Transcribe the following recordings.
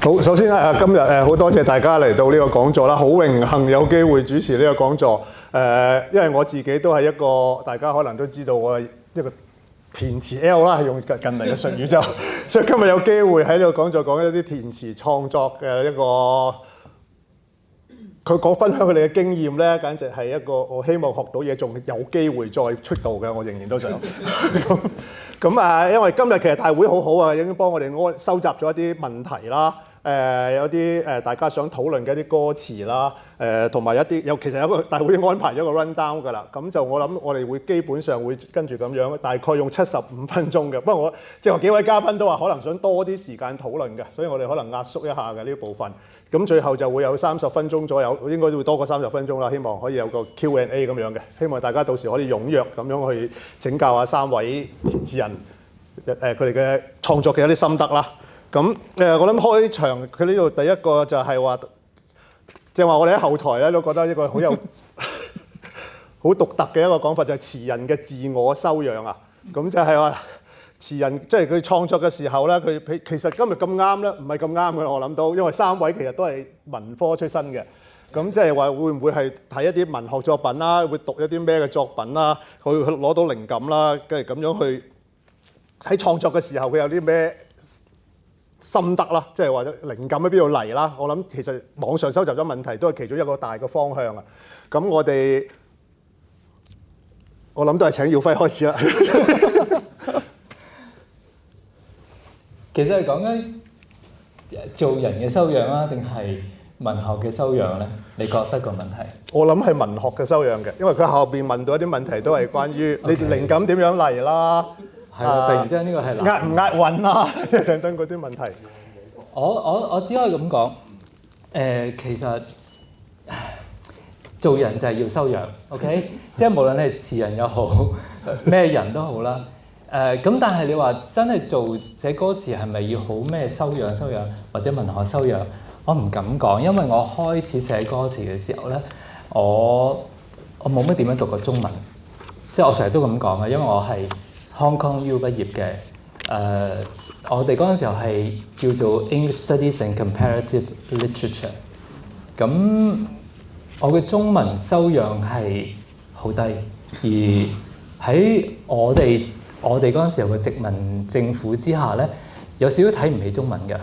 好，首先今日好多謝大家嚟到呢個講座啦，好榮幸有機會主持呢個講座。因為我自己都係一個大家可能都知道我係一個填詞 L 啦，係用近嚟嘅術語就，所以今日有機會喺呢個講座講一啲填詞創作嘅一個。佢講分享佢哋嘅經驗咧，簡直係一個我希望學到嘢，仲有機會再出道嘅，我仍然都想。咁因為今日其實大會好好啊，已經幫我哋收集咗一啲問題啦，有啲大家想討論嘅一啲歌詞啦，同埋一啲其實有個大會安排咗個 run down 㗎啦。咁就我諗我哋會基本上會跟住咁樣，大概用75分鐘嘅。不過我即係幾位嘉賓都話可能想多啲時間討論嘅，所以我哋可能壓縮一下嘅呢部分。咁最後就會有30分鐘左右，應該會多過30分鐘啦。希望可以有個 Q&A 咁樣嘅，希望大家到時可以踴躍咁樣去請教下3位填詞人佢哋嘅創作嘅一啲心得啦。咁我諗開場佢呢度第一個就係話，即係話我哋喺後台咧都覺得一個好有好獨特嘅一個講法，就係詞人嘅自我修養啊。咁就係話。詞人即係佢創作嘅時候咧，佢其實今日咁啱咧，唔係咁啱嘅。我諗到，因為3位其實都係文科出身嘅，咁即係話會唔會係睇一啲文學作品啦，會讀一啲咩嘅作品啦，去攞到靈感啦，跟住咁樣去喺創作嘅時候，佢有啲咩心得啦，即係話靈感喺邊度嚟啦？我諗其實網上收集咗問題都係其中一個大嘅方向啊。咁我諗都係請耀輝開始啦。其實係講緊做人嘅修養啊，定係文學嘅修養咧？你覺得個問題？我諗係文學嘅修養嘅，因為佢後邊問到一啲問題都係關於你靈感點樣嚟啦，係啊，突然之間呢個係押唔押韻啦，等等嗰啲問題。我只可以咁講，其實做人就係要修養 ，OK？ 即係無論你係詞人又好，咩人都好啦。咁但係你話真係寫歌詞係咪要好咩修養或者文學修養？我唔敢講，因為我開始寫歌詞嘅時候咧，我冇乜點樣讀過中文，即係我成日都咁講嘅，因為我係 Hong Kong U 畢業嘅。我哋嗰陣時候係叫做 English Studies and Comparative Literature。咁我嘅中文修養係好低，而喺我哋嗰陣時候嘅殖民政府之下咧，有少少睇唔起中文嘅，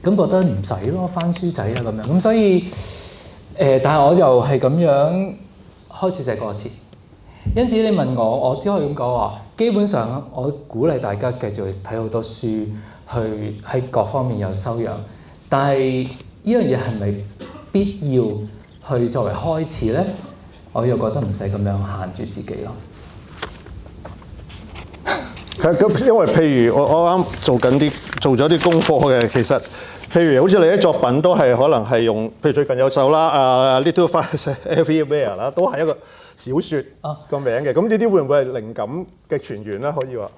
咁覺得唔使咯，翻書仔啊咁樣，咁所以但係我就係咁樣開始寫歌詞。因此你問我，我只可以咁講話，基本上我鼓勵大家繼續去睇好多書，去喺各方面有修養。但係呢樣嘢係咪必要去作為開始咧？我又覺得唔使咁樣限住自己咯。咁因為譬如我啱做咗啲功課嘅，其實譬如好似你啲作品都係可能係用，譬如最近有首啦Little Fires Everywhere 啦，都係一個小説個名嘅。咁呢啲會唔會係靈感嘅泉源咧？可以話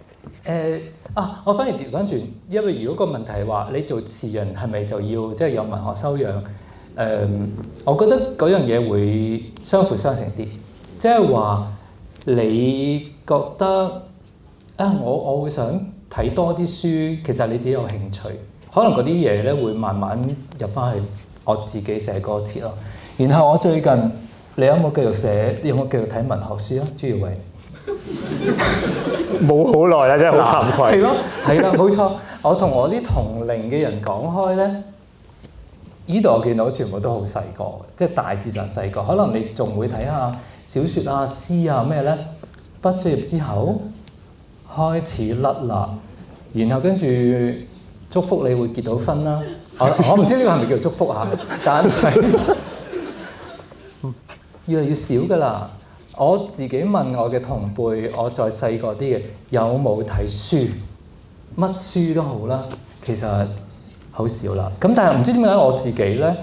我反而調翻轉，因為如果個問題係話你做詞人係咪就要即係有文學修養？我覺得嗰樣嘢會相輔相成啲，即係話你覺得我會想睇多啲書，其實你自己有興趣，可能嗰啲嘢咧會慢慢入翻去我自己寫歌詞咯。然後我最近你有冇繼續睇文學書啊？朱耀偉冇好耐啦，真係好慚愧。係咯，係啦，冇錯。我同我啲同齡嘅人講開咧，呢度我見到全部都好細個嘅，即係大致上細個。可能你仲會睇下小説啊、詩啊咩咧？畢咗業之後開始甩啦，然後跟住祝福你會結到婚啦。我唔知呢個係咪叫祝福嚇，但係越嚟越少㗎啦。我自己問我嘅同輩，我再細個啲嘅有冇睇書，乜書都好啦，其實好少啦。咁但係唔知點解我自己咧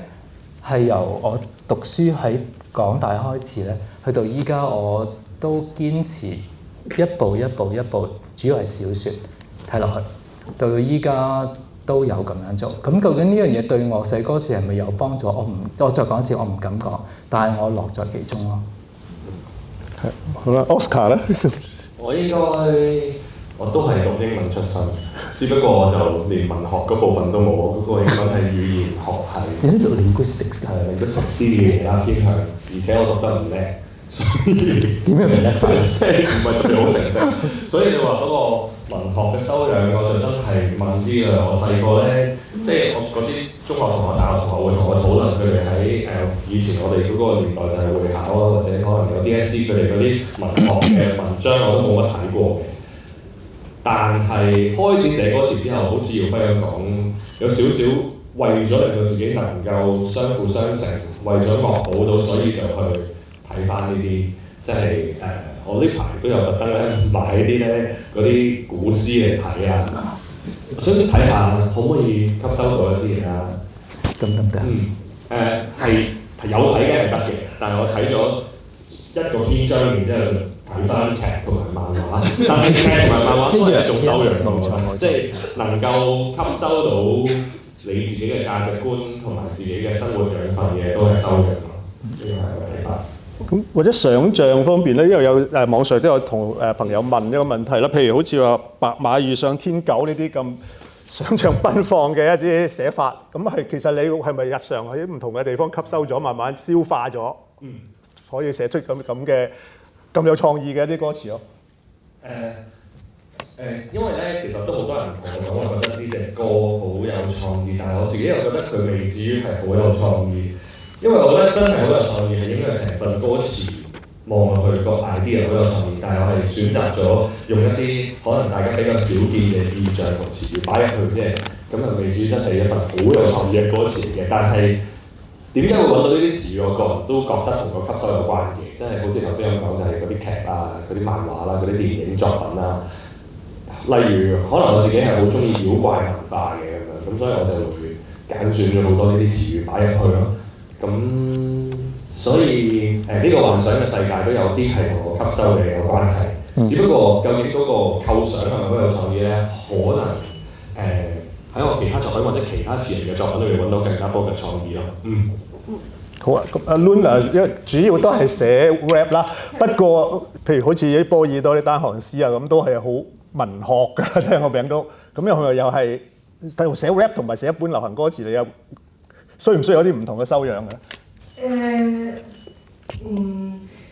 係由我讀書喺港大開始咧，去到依家我都堅持一步，主要係小説睇落去，到依家都有咁樣做。咁究竟呢樣嘢對我寫歌詞係咪有幫助？我再講一次，我唔敢講，但係我樂在其中咯。好啦 ，Oscar 咧，我應該我都係讀英文出身，只不過我就連文學嗰部分都冇，嗰個英文係語言學系。點解讀 linguistics 㗎？係linguistics啲嘅嘢啦，偏向，而且我讀得唔叻，所以點樣唔叻法？即係唔係特別好成績。所以你話嗰個文學嘅修養，我就真係問啲啦。我細個咧，即係我嗰啲中學同學、大學同學會同我討論佢哋喺以前我哋嗰個年代就係會考啊，或者可能有 DSE 佢哋嗰啲文學嘅文章我都冇乜睇過嘅。但係開始寫歌詞之後，好似耀輝咁講，有少少為咗令到自己能夠相輔相成，為咗樂好到，所以就去睇翻呢啲，即係我呢排都有特登咧買啲咧嗰啲古詩嚟睇啊，想睇下可唔可以吸收到一啲嘢啊？咁得唔得？係有睇嘅係得嘅，但係我睇咗一個篇章，然之後就睇翻劇同埋漫畫，但係劇同埋漫畫都係一種修養嚟嘅，即係能夠吸收到你自己嘅價值觀同埋自己嘅生活養分嘅都係修養咯。呢個係我嘅睇法。咁或者想像方面咧，因為有網上都有同朋友問一個問題啦，譬如好似話白馬遇上天狗呢啲咁想像奔放嘅一啲寫法，咁係其實你係咪日常喺唔同嘅地方吸收咗，慢慢消化咗，可以寫出咁嘅咁有創意嘅一啲歌詞咯？因為咧，其實都好多人同我講，我覺得呢隻歌好有創意，但係我自己又覺得佢未至於係好有創意。因為我覺得真係好有創意，係應該係成份歌詞望落去個 idea 好有創意，但係我係選擇咗用一啲可能大家比較少見嘅意象同詞語擺入去啫，咁又未至於真係一份好有創意嘅歌詞嚟嘅。但係點解會揾到呢啲詞語？我個人都覺得同個吸收有關嘅，即係好似頭先咁講，就係嗰啲劇啊、嗰啲漫畫啦、嗰啲電影作品啦。例如，可能我自己係好中意妖怪文化嘅咁樣，咁所以我就會揀選咗好多呢啲詞語擺入去咯。咁所以呢個幻想嘅世界都有啲係同我吸收嘅有關係。只不過究竟嗰個構想係咪好有創意咧？可能喺我其他作品或者其他詞人嘅作品裏面揾到更加多嘅創意咯。好啊，咁阿 Luna 因為主要都係寫 rap 啦，不過譬如好似啲波爾多啲單行詩啊，咁都係好文學㗎，聽個名都。咁又係寫 rap 同埋寫一般流行歌詞，你有需唔需要有啲唔同嘅修養嘅？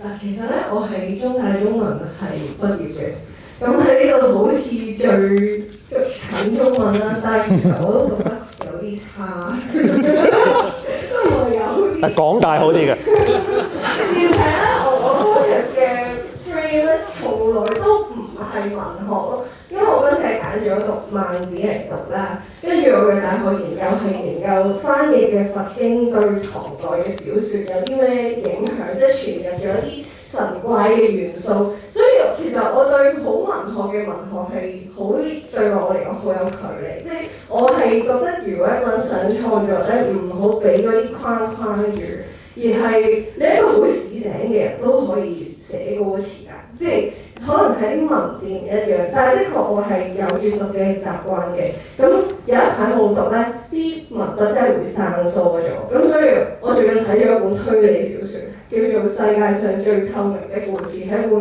嗱，其實咧，我係中大中文系畢業嘅，咁喺呢度好似最近中文啦，但係其實我都讀得有啲差，都係有啲。港大好啲嘅。而且咧，我 focus 嘅 stream 咧，從來都唔係文學咯，因為我嗰時係揀咗讀孟子嚟讀啦，跟住我嘅大學研究係研究翻譯嘅佛經對唐代嘅小説有啲咩影響，即係傳入咗一啲神怪嘅元素，所以其實我對好文學嘅文學係好對我嚟講好有距離，即係我係覺得如果一個人想創作咧，唔好俾嗰啲框框住，而係你一個好市井嘅人都可以寫歌詞啊，即係可能係啲文字唔一樣，但係的確我係有閱讀嘅習慣嘅。咁有一排冇讀咧，啲文筆真係會生疏咗。咁所以我最近睇咗一本推理小説，叫做《世界上最透明的故事》，係一本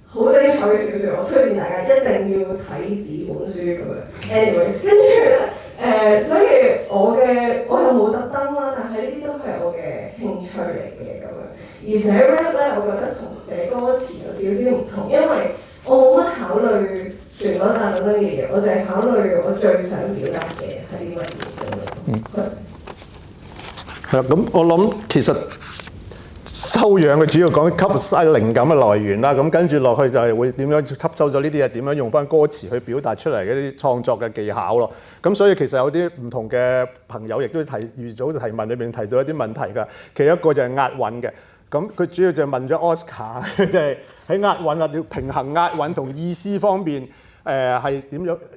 好精彩嘅小説，我推薦大家一定要睇紙本書咁樣。anyways， 跟住咧所以我又冇特登啦，但係呢啲都係我嘅興趣嚟嘅咁樣。而寫 rap 咧，我覺得同寫歌詞有少少唔同，因為我冇乜考慮旋律啊等等嘅嘢，我淨係考慮我最想表達嘅係啲乜嘢。係啦，咁我諗其實修養嘅主要講吸收靈感嘅來源啦，咁跟住落去就係會點樣吸收咗呢啲嘢，點樣用翻歌詞去表達出嚟嘅啲創作嘅技巧咯。咁所以其實有啲唔同嘅朋友亦都預早提問裏邊提到一啲問題㗎，其中一個就係押韻嘅。咁佢主要就問咗 Oscar， 即係喺押韻啊，要平衡押韻同意思方面，係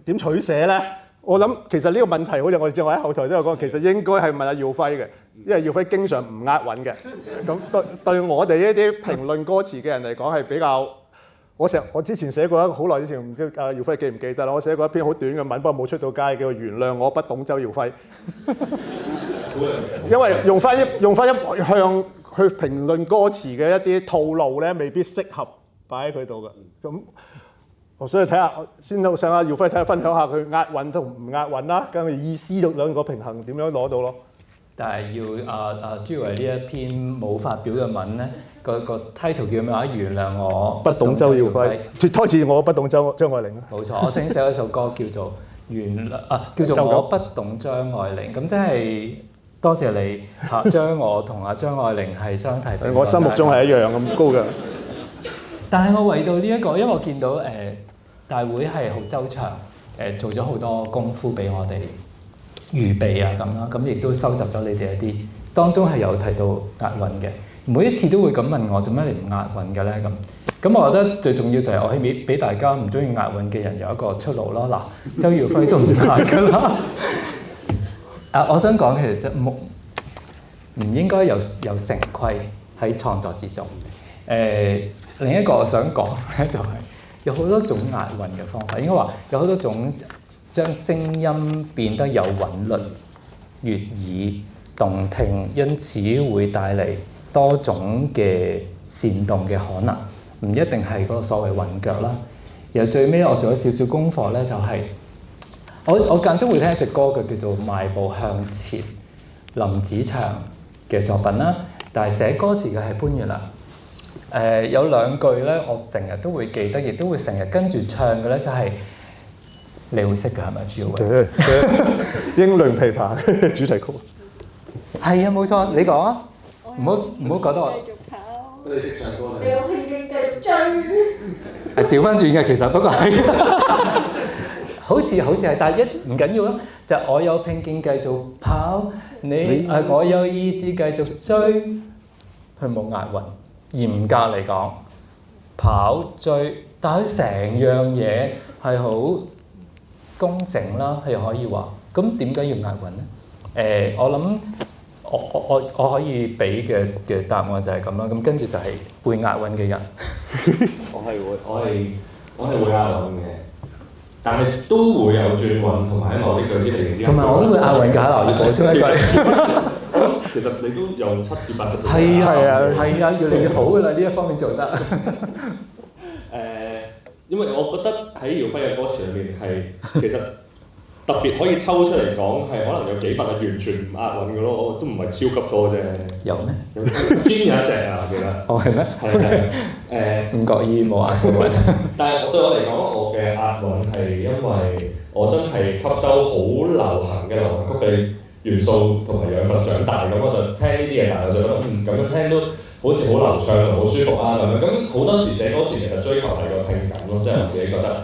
點取捨咧？我諗其實呢個問題，好似我哋正話喺後台都有講，其實應該係問阿耀輝嘅，因為耀輝經常唔押韻嘅。咁對我哋呢啲評論歌詞嘅人嚟講係比較，我之前寫過一個好耐之前，唔知阿耀輝記唔記得啦？我寫過一篇好短嘅文，不過冇出到街，叫做《原諒我不懂周耀輝》。因為用翻一向去評論歌詞嘅一啲套路咧，未必適合擺喺佢度嘅。咁所以睇下先上下耀輝睇下分享下佢押韻同唔押韻啦，跟住意思兩個平衡點樣攞到咯。但係要朱維呢一篇冇發表嘅文咧，個 title 叫咩話？原諒我不懂周耀輝，脫胎自我不懂張愛玲啊。冇錯，我曾經寫咗一首歌叫做叫做我不懂張愛玲，咁即係多謝你將我同張愛玲係相提並論。我心目中係一樣咁高嘅。但係我為到呢一個，因為我見到大會係好周詳，做咗好多功夫俾我哋預備啊咁啦，咁亦都收集咗你哋一啲，當中係有提到押韻嘅。每一次都會咁問我，做咩你唔押韻嘅咧？咁我覺得最重要就係我希望俾大家唔中意押韻嘅人有一個出路咯。嗱，周耀輝都唔押㗎啦。我想講其實唔應該有成規喺創作之中。另一個我想講咧就係有好多種押韻嘅方法，應該話有好多種將聲音變得有韻律、悅耳、動聽，因此會帶嚟多種嘅煽動嘅可能，唔一定係嗰個所謂韻腳啦。然後最尾我做咗少少功課咧，就係我間中會聽一隻歌嘅叫做《邁步向前》，林子祥嘅作品啦，但係寫歌詞嘅係潘源良。有兩句咧，我成日都會記得，亦都會成日跟住唱嘅咧，就係你會識嘅係咪？朱耀輝英倫琵琶主題曲。係啊，冇錯，你講啊，唔好覺得我。繼續跑。你識唱歌你有拼勁繼續追。調翻轉嘅，其實不過係好似係，但係唔緊要咯，就我有拼勁繼續跑，我有意志繼續追，佢冇押韻。嚴格嚟講，跑追，但係佢成樣嘢係好工整啦，係可以話。咁點解要押韻咧？我諗我可以俾嘅答案就係咁啦。咁跟住就係會押韻嘅人。我係會押韻嘅，但係都會有轉韻同埋喺某啲句子嚟之。同埋我都會押韻㗎，我要補充一句。其實你都有7至80%。係啊，越嚟越好㗎啦，呢一方面做得。因為我覺得喺耀輝嘅歌詞裏面係其實特別可以抽出嚟講，係可能有幾份係完全唔押韻嘅咯，都唔係超級多啫。有咩？邊有一隻啊？記得。哦，係咩？係。唔覺意冇押韻。但係對我嚟講，我嘅押韻係因為我真係吸收好流行嘅流行曲嘅元素同埋養分長大，咁我就聽呢啲嘢，但係我就覺得咁樣聽都好似好流暢同好舒服啊咁樣。咁好多時寫歌詞其實追求係個聽感咯，即係我自己覺得。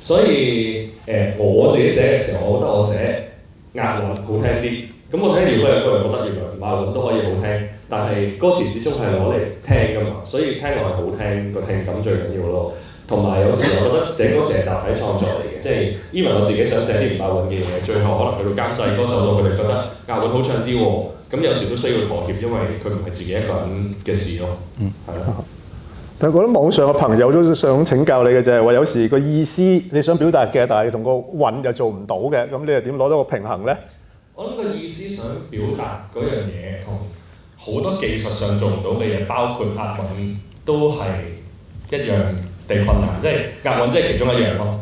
所以我自己寫嘅時候，我覺得我寫押韻好聽啲。咁我聽耀輝嘅歌，又覺得原來押韻都可以好聽，但係歌詞始終係攞嚟聽㗎嘛，所以聽落係好聽，個聽感最緊要咯。同埋有時我覺得寫歌詞係集體創作嚟嘅，即係 even 我自己想寫啲唔押韻嘅嘢，最後可能去到監製歌手度，佢哋覺得押韻好唱啲喎，咁有時都需要妥協，因為佢唔係自己一個人嘅事咯。係啦。但係我覺得網上嘅朋友都想請教你嘅就係話，有時個意思你想表達嘅，但係同個韻又做唔到嘅，咁你又點攞到個平衡咧？我諗個意思想表達嗰樣嘢，同好多技術上做唔到嘅嘢，包括押韻都係一樣地困難，即係押韻即係其中一樣咯。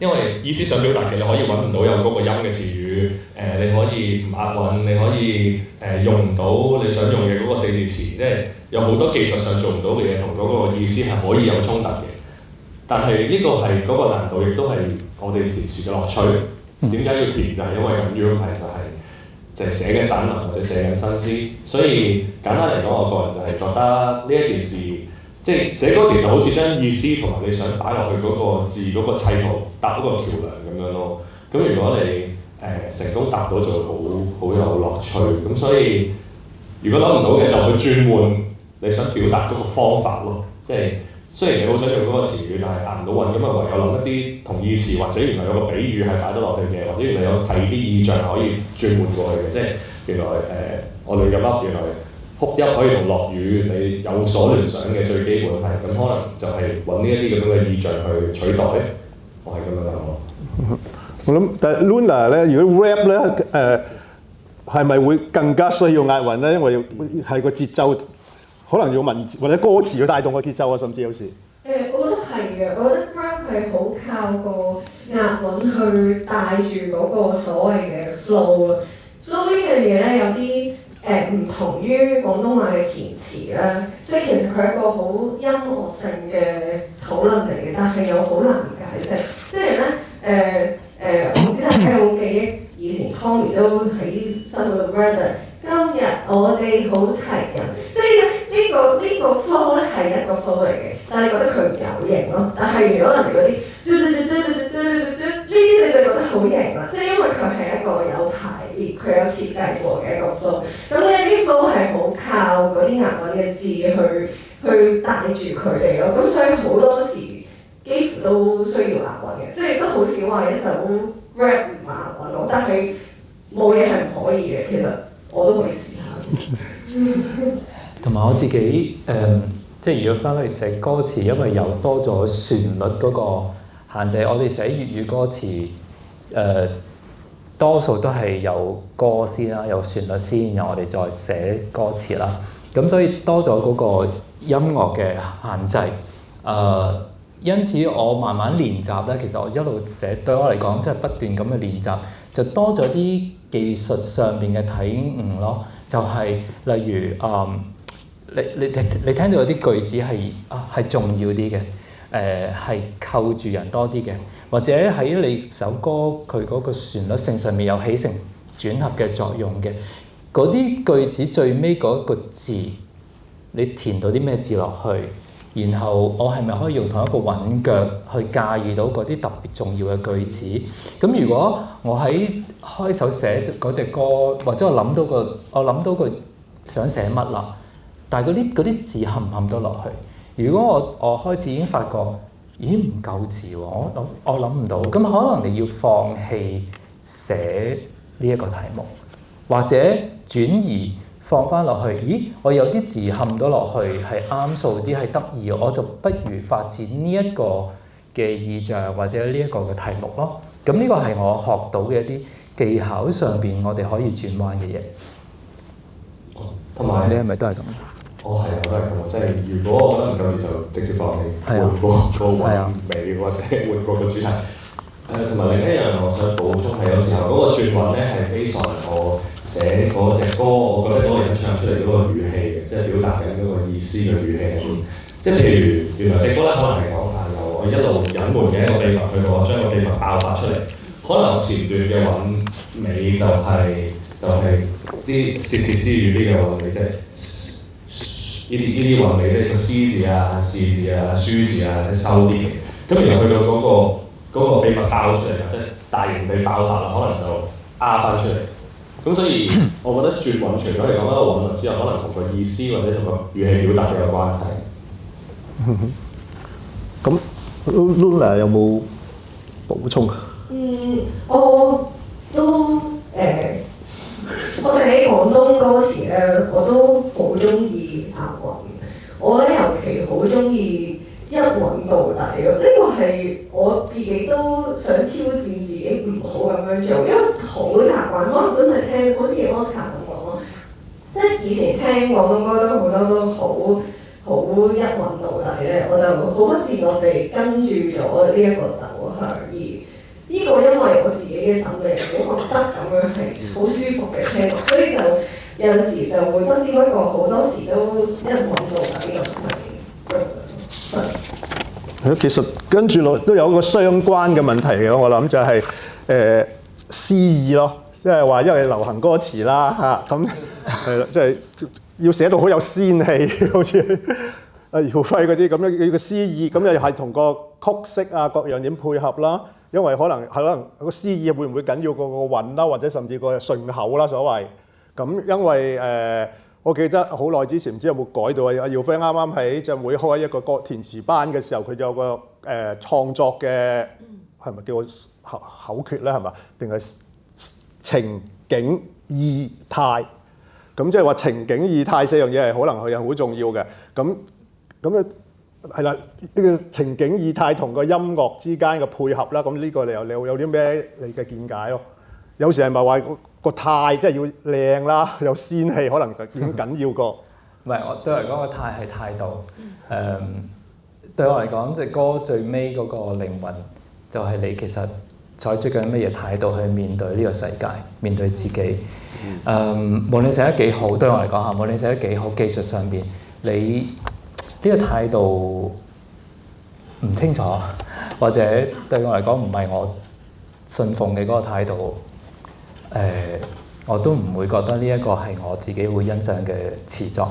因為意思想表達嘅，你可以揾唔到有嗰個音嘅詞語，你可以唔押韻，你可以用唔到你想用嘅嗰個四字詞，即係有好多技術上做唔到嘅嘢，同嗰個意思係可以有衝突嘅。但係呢個係嗰個難度，亦都係我哋填詞嘅樂趣。點解要填？就係因為咁樣係就係寫嘅散文或者寫緊新詩。所以簡單嚟講，我個人就係覺得呢一件事。即係寫歌詞就好似將意思同埋你想擺落去嗰個字嗰個砌圖搭嗰個橋梁咁樣咯。咁如果你成功搭到就會好有樂趣。咁所以如果諗唔到嘅就去轉換你想表達嗰個方法咯。即係雖然你好想用嗰個詞語，但係押唔到韻，咁啊唯有諗一啲同義詞，或者原來有個比喻係擺得落去嘅，或者原來有睇啲意象可以轉換過去嘅。即係原來我哋嘅粒原來。哭泣可以同落雨，你有所聯想嘅最基本係咁，可能就係揾呢一啲咁樣嘅意象去取代。我係咁樣諗咯。我諗，但係 Luna 咧，如果 rap 咧，係咪會更加需要押韻咧？因為係個節奏，可能要文字或者歌詞去帶動個節奏啊，甚至有時。我覺得係嘅，我覺得 rap 係係好靠個押韻去帶住嗰個所謂嘅 flow 啊。flow 呢樣嘢咧有啲唔同於廣東話嘅填詞啦，即係其實佢係一個好音樂性嘅討論嚟嘅，但係又好難解釋。即係咧我唔知大家有冇記憶，以前 Tommy 都喺生活度 brother。今日我哋好齊人，即係呢個 flow 咧係一個 flow 嚟嘅，但係你覺得佢唔有型咯。但係如果人哋嗰啲呢啲你就覺得好型啦，即係因為佢係一個有排列、佢有設計過嘅一個 flow。咁呢啲 flow 係好靠嗰啲押韻嘅字去帶住佢哋咯。咁所以好多時幾乎都需要押韻嘅，即係都好少話一首 rap 唔押韻咯。但係冇嘢係唔可以嘅，其實。我都可以試下。同埋我自己即係如果翻去寫歌詞，因為有多咗旋律嗰個限制，我哋寫粵語歌詞多數都係有歌先啦，有旋律先，然後我哋再寫歌詞啦。咁所以多咗嗰個音樂嘅限制。因此我慢慢練習咧，其實我一路寫對我嚟講，即係不斷咁嘅練習，就多咗啲技術上邊嘅體悟咯。就係、例如你聽到有啲句子係重要啲嘅，係扣住人多啲嘅，或者喺你首歌佢嗰個旋律性上面有起承轉合嘅作用嘅，嗰啲句子最尾嗰個字，你填到啲咩字落去？然後我係咪可以用同一個韻腳去駕馭到嗰啲特別重要嘅句子？咁如果我喺開手寫嗰隻歌，或者我諗到個想寫乜啦，但係嗰啲字冚唔冚到落去？如果我開始已經發覺，咦唔夠字喎，我諗唔到，咁可能你要放棄寫呢一個題目，或者轉移。放翻落去，咦？我有啲字冚到落去係啱數啲，係得意，我就不如發展呢一個嘅意象或者呢一個嘅題目咯。咁呢個係我學到嘅一啲技巧上邊，我哋可以轉彎嘅嘢。同埋你係咪都係咁？我都係咁，即係如果我覺得唔夠字就直接放棄，換過個韻味或者換過個主題。同埋另一樣我想補充係有時候嗰個轉韻咧係非常我寫嗰隻歌，我覺得嗰個人唱出嚟嗰個語氣嘅，即係表達緊嗰個意思嘅語氣係點。即係譬如原來隻歌咧可能係講由我一路隱瞞嘅一個秘密去到我將個秘密爆發出嚟，可能前段嘅韻尾就係啲竊竊私語呢嘅韻尾，即係呢啲韻尾，即係個詩字啊、士字啊、書字啊，即係收啲嘅。咁然後去到嗰個秘密爆出嚟啦，即係大型地爆發啦，可能就壓翻出嚟。咁所以，我覺得轉韻除咗係講一個韻律之外，可能同個意思或者同個語氣表達嘅有關係。咁 Luna 有冇補充？我都我寫廣東歌詞咧，我都好中意押韻。我咧尤其好中意一韻到底咯，呢個係我自己都想挑戰自己唔好咁樣做，因為好習慣，可能真係聽好似 Oscar 咁講咯，即係以前聽廣東歌都好多都好一韻到底咧，我就好不自覺地跟住咗呢一個走向，而呢個因為我自己嘅審美，我覺得咁樣係好舒服嘅聽落，所以就有陣時就會不知不覺好多時都一韻到底咁滯。其實跟住落都有一個相關嘅問題嘅，我諗就係詩意咯，即係話因為流行歌詞啦嚇，咁係啦，即係要寫到好有仙氣，好似阿姚輝嗰啲咁樣嘅詩意，咁又係同個曲式啊各樣點配合啦。因為可能個詩意會唔會緊要過個韻啦，或者甚至個順口啦所謂。咁因為我記得好耐之前唔知有冇改到啊？阿耀輝啱啱喺浸會開一個歌填詞班嘅時候，佢就有個創作嘅係咪叫口訣咧？係嘛？定係情景意態？咁即係話情景意態四樣嘢係可能佢係好重要嘅。咁咧係啦，呢個情景意態同個音樂之間嘅配合啦。咁呢個你有啲咩你嘅見解咯？有時係咪話個態即係要靚啦，有仙氣，可能已經緊要過。唔係，我對我嚟講個態係態度。對我嚟講，隻歌最尾嗰個靈魂就係你其實採取緊乜嘢態度去面對呢個世界，面對自己。無論寫得幾好，對我嚟講嚇，無論寫得幾好，技術上邊你呢個態度唔清楚，或者對我嚟講唔係我信奉嘅嗰個態度，我都唔會覺得呢一個係我自己會欣賞嘅詞作。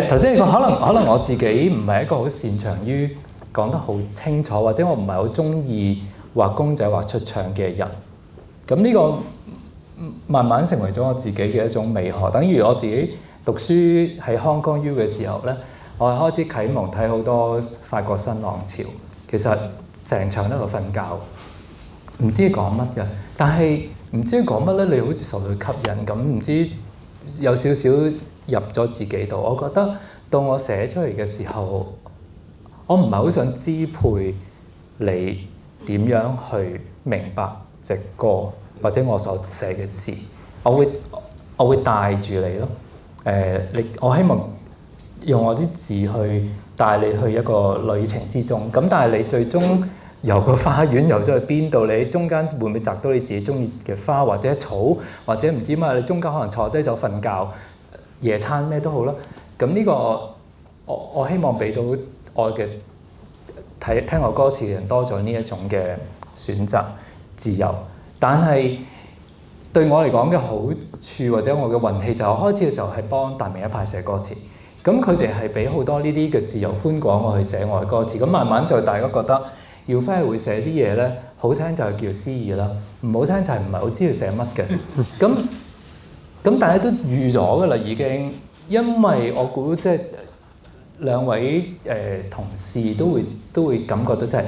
頭先你講可能我自己唔係一個好擅長於講得好清楚，或者我唔係好中意畫公仔畫出腸嘅人。咁呢個慢慢成為咗我自己嘅一種美學。等於我自己讀書喺 Hong Kong U 嘅時候咧，我係開始啟蒙睇好多法國新浪潮。其實成場都喺度瞓覺，唔知講乜嘅。但係唔知講乜咧，你好似受到吸引咁，唔知有少少入咗自己度。我覺得到我寫出嚟嘅時候，我唔係好想支配你點樣去明白隻歌或者我所寫嘅字，我會帶住你咯。我希望用我啲字去帶你去一個旅程之中。咁但係你最終由個花園遊咗去邊度？你中間會唔會摘到你自己中意嘅花或者草，或者唔知乜？你中間可能坐低就瞓覺、夜餐咩都好啦。咁呢個我希望俾到我嘅聽我歌詞嘅人多咗呢一種嘅選擇自由。但係對我嚟講嘅好處或者我嘅運氣就係我開始嘅時候係幫達明一派寫歌詞，咁佢哋係俾好多呢啲嘅自由寬廣我去寫我嘅歌詞。咁慢慢就大家覺得耀輝係會寫啲嘢咧，好聽就係叫詩意啦，唔好聽就係唔係好知佢寫乜嘅。咁大家都預咗㗎啦已經，因為我估即係兩位同事都會感覺到就係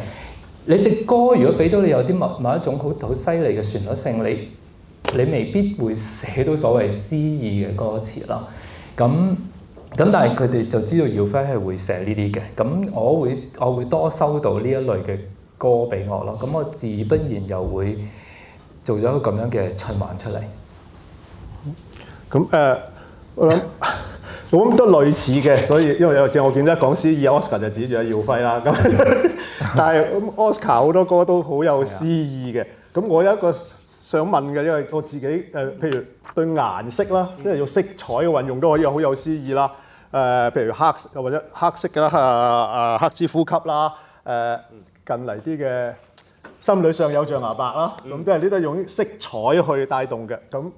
你隻歌如果俾到你有啲某一種好犀利嘅旋律性，你未必會寫到所謂詩意嘅歌詞啦。咁但係佢哋就知道耀輝係會寫呢啲嘅，咁我會多收到呢一類嘅歌俾我咯。咁我自不然又會做咗一個咁樣嘅循環出嚟。咁我諗都類似嘅，所以因為我見到講詩意 Oscar 就指住阿耀輝啦。咁但係Oscar 好多歌都好有詩意嘅。咁我有一個想問嘅，因為我自己譬如對顏色啦，即係用色彩嘅運用都可以好有詩意啦。譬如黑或者黑色嘅啦，黑之呼吸啦，近嚟啲嘅心裏上有象牙白啦，咁都係呢都係用色彩去帶動嘅。咁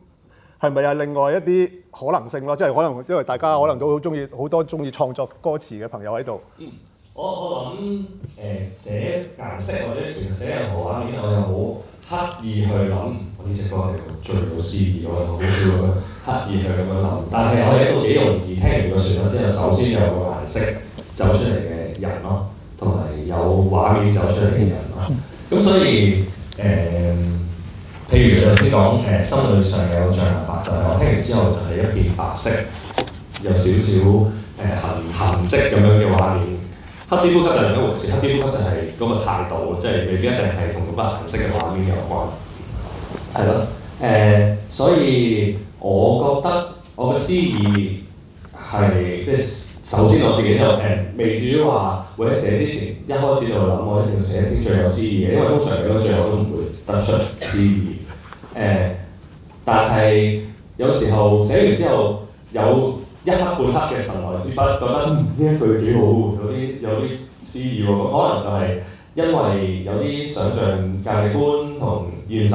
係咪有另外一啲可能性咯？即係可能因為大家可能都好多中意創作歌詞嘅朋友喺度。我諗寫顏色或者其實寫任何畫面，我又好刻意去諗，我呢隻歌係最有詩意，我好少咁樣刻意去咁樣諗。但係我喺度幾容易聽完個旋律之後，首先有個顏色走出嚟嘅人咯，同埋有畫面走出嚟嘅人咯。咁所以譬如頭先講心裏上有象牙白，就係我聽完之後就係一片白色，有少少痕跡咁樣嘅畫面。黑之呼吸就係另一回事，黑之呼吸就係嗰個態度，即係未必一定係同嗰個顏色嘅畫面有關。係咯，所以我覺得我嘅詩意係即係首先我自己就未至於話會喺寫之前一開始就諗我一定要寫啲最有詩意嘅，因為通常嚟到最後都唔會得出詩意。但係有時候寫完之後有一刻半刻嘅神來之筆，覺得呢一句幾好，有啲詩意喎。可能就係因為有啲想像價值觀同現實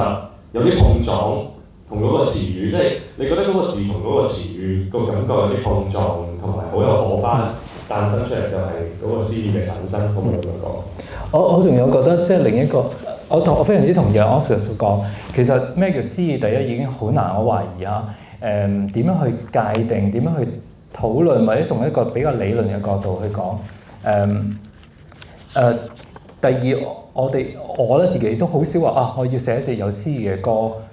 有啲碰撞，同嗰個詞語，即係你覺得嗰個字同嗰個詞語個感覺有啲碰撞，同埋好有火花誕生出嚟，就係嗰個詩意嘅產生。可唔可以咁講？我仲有覺得即係另一個，我非常之同意 Oscar 所講。其實咩叫詩意，第一已經好難，我懷疑啊。點樣去界定？點樣去討論？或者從一個比較理論嘅角度去講？第二，我咧自己都好少話啊，我要寫一隻有詩意嘅歌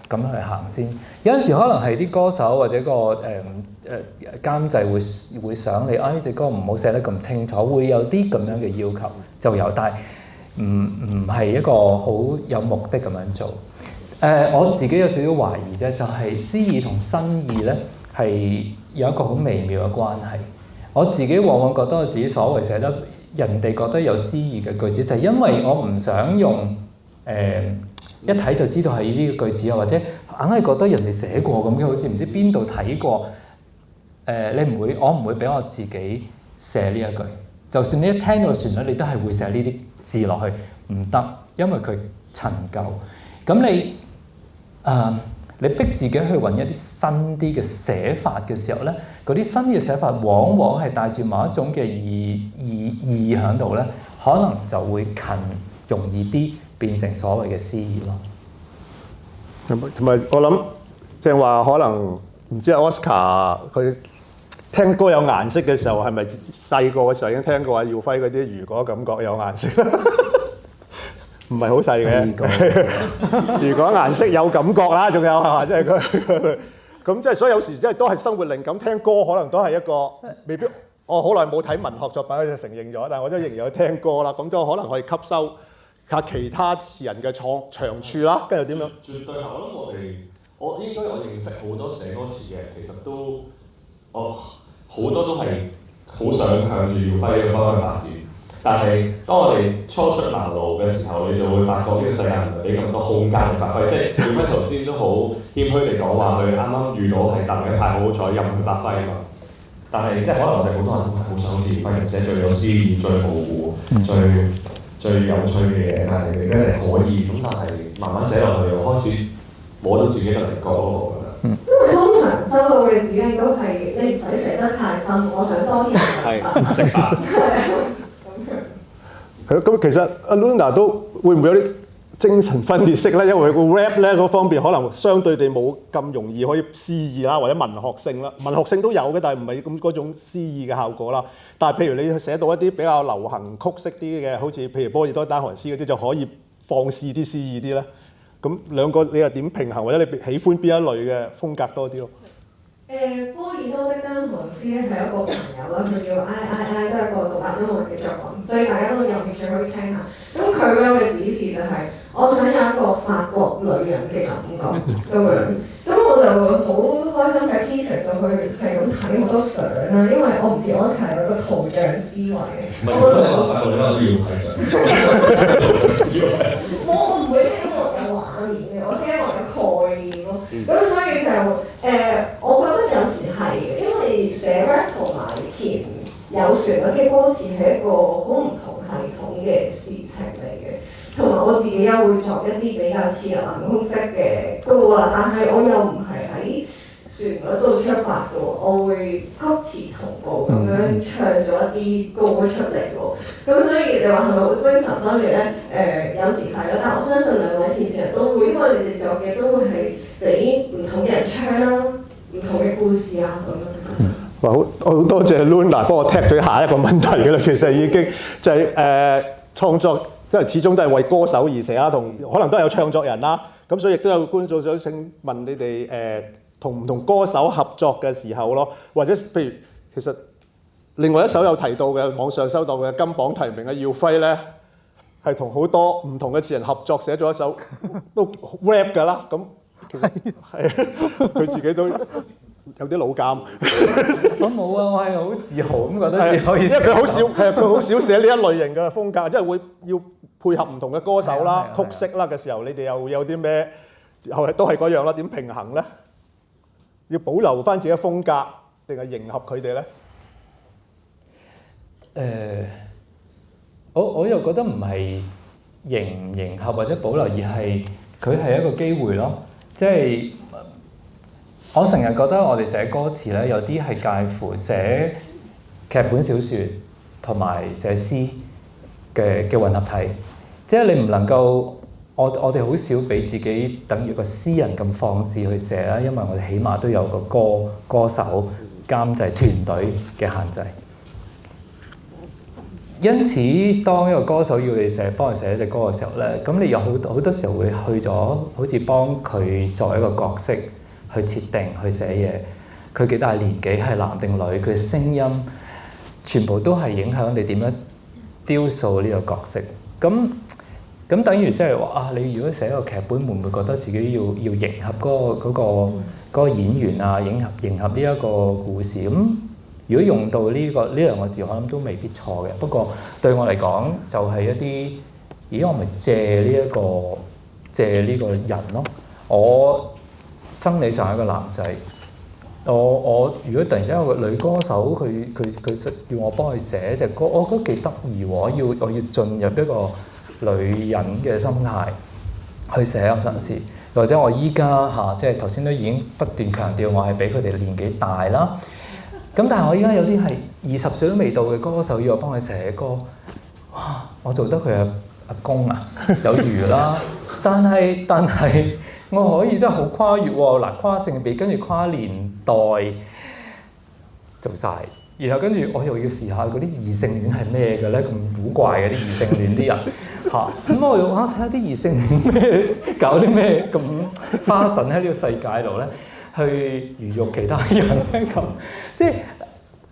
咁去行先。有陣時可能係啲歌手或者個監製會想你呢隻歌唔好寫得咁清楚，會有啲咁樣嘅要求就有，但係唔係一個好有目的咁樣做。我自己有少少懷疑啫，就係詩意同新意咧係有一個好微妙嘅關係。我自己往往覺得我自己所謂寫得人哋覺得有詩意嘅句子，就係因為我唔想用一睇就知道係呢個句子啊，或者硬係覺得人哋寫過咁嘅，好似唔知邊度睇過。我唔會俾我自己寫呢一句。就算你一聽到旋律，你都係會寫呢啲字落去，唔得，因為佢陳舊。咁你逼自己去揾一啲新啲嘅寫法嘅時候咧，嗰啲新嘅寫法往往係帶住某一種嘅意喺度咧，可能就會容易啲變成所謂嘅詩意咯。同埋我諗，即係話可能唔知 Oscar 佢聽歌有顏色嘅時候，係咪細個嘅時候已經聽過阿耀輝嗰啲如果感覺有顏色？唔係好細嘅，如果顏色有感覺啦，仲有係嘛？即係佢咁，即係所以有時即係都係生活靈感。聽歌可能都係一個未必。我好耐冇睇文學作品，我就承認咗，但係我都仍然有聽歌啦。咁都可能可以吸收下其他詞人嘅長處啦，跟住點樣？絕對係，我應該我認識好多寫歌詞嘅，其實都好多都係好想向住耀輝嘅方向發展。但係當我哋初出茅廬嘅時候，你就會發覺呢個世界唔係俾咁多空間去發揮。即係耀輝頭先都好謙虛地講話，佢啱啱遇到係特嘅派好彩，任佢發揮啊嘛。但係即係可能我哋好多人都係好想好似耀輝寫最有詩意、最模糊、最有趣嘅嘢，但係你咧係可以咁，但係慢慢寫落去又開始摸到自己嘅稜角咯，我覺得。因為通常收到嘅指令都係你唔使寫得太深，我想多啲人明白。直白。係咯，咁其實阿 Luna 都會唔會有啲精神分裂式咧？因為個 rap 咧嗰方面可能相對地冇咁容易可以詩意啦，或者文學性啦。文學性都有嘅，但係唔係咁嗰種詩意嘅效果啦。但係譬如你寫到一啲比較流行曲式啲嘅，好似譬如波爾多單行詩嗰啲，就可以放肆啲詩意啲咧。咁兩個你又點平衡，或者你喜歡邊一類嘅風格多啲咯？波爾多的單行詩咧係一個朋友啦，佢叫 I， 都係一個獨立音樂嘅作品，所以大家都有興趣可以聽下。咁佢俾我嘅指示就係、我想有一個法國女人嘅感覺咁樣。咁我就好開心喺 Peter 就去係咁睇好多相啦，因為我唔似我一齊有個圖像思維嘅。唔係，我覺得法國女人都要睇相。我唔會聽落有畫面嘅，我聽落有概念咯。咁所以就我覺得有時係嘅，因為寫 rap 同埋填有旋律嘅歌詞係一個好唔同系統嘅事情嚟嘅。同埋我自己又會作一啲比較似流行曲式嘅歌啦，但係我又唔係喺旋律度出發嘅喎，我會曲詞同步咁樣唱咗一啲歌出嚟喎。咁所以你話係咪好精神分裂咧？有時係啦，但我相信兩位填詞人都會，因為你哋作嘅都會係俾唔同嘅人唱啦，唔同嘅故事啊咁樣。哇！好多謝 Luna 幫我踢咗下一個問題㗎啦，其實已經就係創作。因為始終都係為歌手而寫啦，同可能都係有唱作人啦，咁所以亦都有觀眾想請問你哋同唔同歌手合作嘅時候咯，或者譬如其實另外一首有提到嘅網上收到嘅金榜題名嘅耀輝咧，係同好多唔同嘅詞人合作寫咗一首都 rap 㗎啦，咁其實係佢自己都有啲老監。我冇啊，我係好自豪咁覺得自己可以。因為佢好少佢好少寫呢一類型嘅風格，即係會要配合唔同嘅歌手啦、曲式啦嘅時候，你哋又有啲咩？又都係嗰樣啦，點平衡咧？要保留翻自己嘅風格，定係迎合佢哋咧？我又覺得唔係迎唔迎合或者保留，而係佢係一個機會咯。即係我成日覺得我哋寫歌詞咧，有啲係介乎寫劇本小説同埋寫詩嘅混合體。即係你唔能夠，我哋好少俾自己等於個詩人咁放肆去寫啦，因為我哋起碼都有個歌手監製團隊嘅限制。因此，當一個歌手要你幫佢寫一隻歌嘅時候咧，咁你有好多時候會去咗，好似幫佢作為一個角色去設定去寫嘢。佢幾大年紀，係男定女，佢嘅聲音，全部都係影響你點樣雕塑呢個角色。咁等於即係話你如果寫一個劇本，會唔會覺得自己要迎合嗰個演員啊，迎合呢一個故事？咁如果用到呢兩個字，我諗都未必錯嘅。不過對我嚟講，就係一啲，咦？我咪借呢個人咯。我生理上係一個男仔，我如果突然間有個女歌手，佢要我幫佢寫隻歌，我覺得幾得意喎。我要進入一個女人嘅心態去寫我嘗試，或者我依家即係頭先都已經不斷強調，我係比佢哋年紀大啦。咁但係我依家有啲係20歲都未到嘅歌手，要我幫佢寫歌，哇！我做得佢阿公啊，有餘啦。但係我可以真係好跨越喎，嗱，跨性別跟住跨年代做晒，然後跟住我又要試下嗰啲異性戀係咩嘅咧？咁古怪嘅啲異性戀啲人嚇，咁我要睇下啲異性戀咩搞啲咩咁花神喺呢個世界度咧，去魚肉其他人咧咁，即係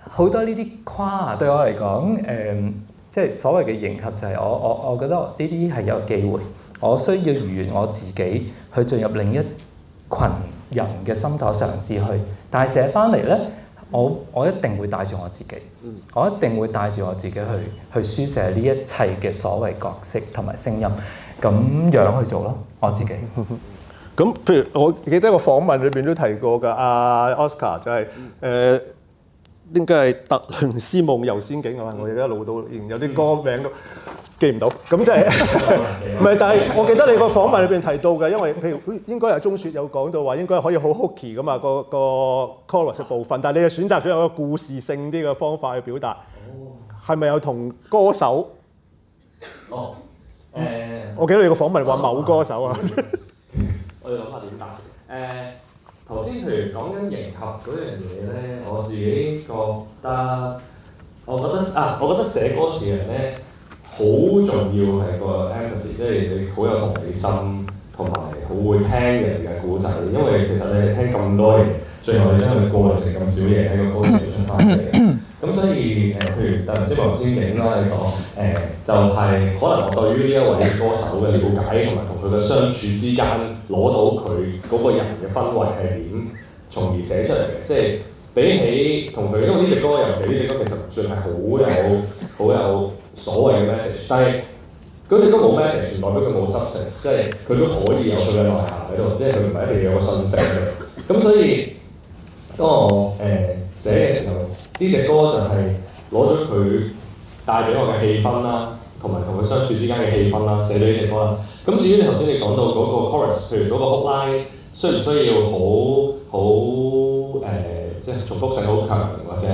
好多呢啲跨啊！對我嚟講，即係所謂嘅迎合就係我覺得呢啲係有機會。我需要完我自己去進入另一群人嘅心態嘗試去，但係寫翻嚟咧，我一定會帶住我自己，我一定會帶住我自己去書寫呢一切嘅所謂角色同埋聲音，咁樣去做咯，我自己。咁譬如我記得個訪問裏邊都提過㗎，阿 Oscar 就係應該係特倫斯夢遊仙境啊！我而家老到連有啲歌名都記唔到，咁即係唔係？但係我記得你個訪問裏邊提到嘅，因為譬如應該係鐘雪有講到話，應該可以好 hooky 噶嘛，個 chorus 嘅部分，但係你係選擇咗有個故事性啲嘅方法去表達，係咪有同歌手？我記得你個訪問話某歌手啊。我哋諗下點答？頭先譬如講緊迎合嗰樣嘢咧，我自己覺得，我覺得寫歌詞嘅人咧，好重要係個 empathy，即係你好有同理心，同埋好會聽人嘅故仔。因為其實你係聽咁多嘢，最後你將佢過濾成咁少嘢喺個歌詞度出翻嚟。咁所以譬如特倫斯夢遊仙境啦，你講就係可能我對於呢一位歌手嘅了解，同埋同佢嘅相處之間攞到佢嗰個人嘅氛圍係點，從而寫出嚟嘅。即係比起同佢，因為呢隻歌尤其呢隻歌其實唔算係好有所謂嘅 message， 但係嗰隻歌冇 message，唔代表佢冇 substance， 即係佢都可以有佢嘅內涵喺度，即係佢唔係一定要有個信息嘅。咁所以當我寫嘅時候，呢隻歌就係攞咗佢帶俾我嘅氣氛啦，同埋同佢相處之間嘅氣氛啦，寫咗呢隻歌啦。咁至於你頭先你講到嗰個 chorus， 譬如嗰個 hook line 需唔需要即係重複性好強，或者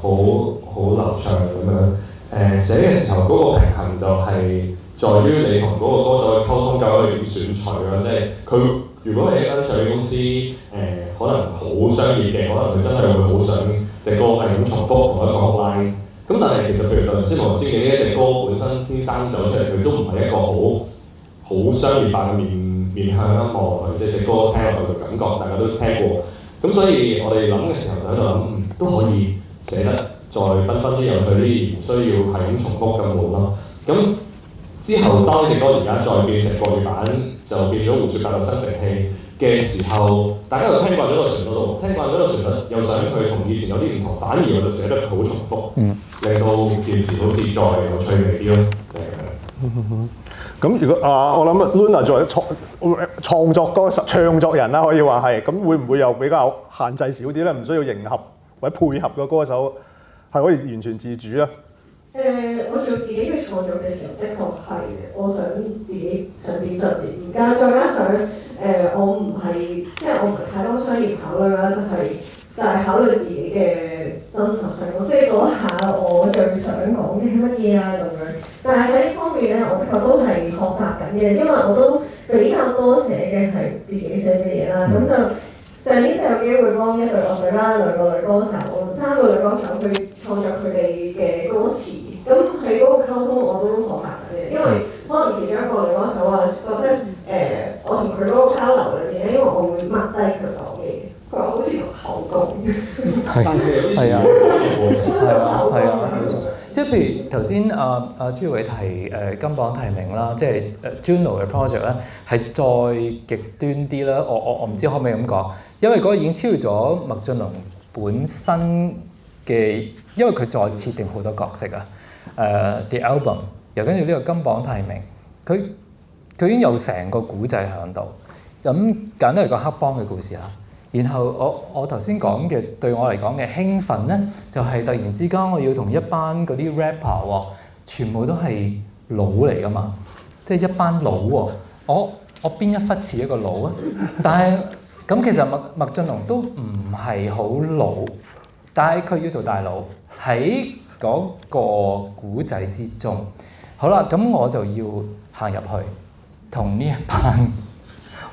好流暢咁樣？寫嘅時候嗰個平衡就係在於你同嗰個歌手嘅溝通究竟點選取啦，即係佢如果係一間唱片公司，可能好商業嘅，可能佢真係會好想隻歌係咁重複同一個 hook line。咁但係其實譬如特倫斯夢遊仙境呢一隻歌本身天生走出嚟，佢都唔係一個好商業化嘅面向音樂，即係隻歌聽落去嘅感覺，大家都聽過。咁所以我哋諗嘅時候就喺度諗，都可以寫得再繽紛啲、有趣啲，唔需要係咁重複咁悶咯。咁之後當呢隻歌而家再變成國語版，就變咗胡說八道新城氣嘅時候，大家又聽慣咗個旋律度，聽慣咗個旋律，又想佢同以前有啲唔同，反而我就寫得好重複，令到件事好似再有趣味啲咯，就係咁樣。咁如果我諗 Luna 作為創作歌手、唱作人啦，可以話係，咁會唔會又比較限制少啲咧？唔需要迎合或者配合個歌手，係可以完全自主咧？我做自己嘅創作嘅時候，的確係我想自己想點就點。而家再加上我唔係我唔係太多商業考慮啦，就係考慮自己嘅真實性咯。即係嗰下我最想講嘅係乜嘢啊咁樣。但係喺呢方面咧，我的確都係學習緊嘅，因為我都比較多寫嘅係自己寫嘅嘢啦。咁就上年就有機會幫一隊樂隊啦，兩個女歌手、3個女歌手去創作佢哋嘅歌詞。咁喺嗰個溝通我都學習緊嘅，因為可能其中一個女歌手覺得我同佢嗰個交流裏邊咧，因為我會 mark 低佢講嘅嘢，佢話好似同口講。係啊，即係譬如頭先阿朱偉提金榜題名啦，即係Juno 嘅 project 咧，係再極端啲啦。我唔知可唔可以咁講，因為嗰個已經超越咗麥浚龍本身嘅，因為佢再設定好多角色啊。The Album 又跟住呢個金榜題名，佢已經有成個古仔喺度。咁簡單嚟講，黑幫嘅故事啦。然後我頭先講嘅對我嚟講嘅興奮咧，就係突然之間我要同一班嗰啲 rapper 喎，全部都係佬嚟噶嘛，即係一班佬喎。我邊一忽似一個佬啊？但係咁其實麥浚龍都唔係好老，但係佢要做大佬喺嗰個古仔之中。好啦，咁我就要行入去同呢一班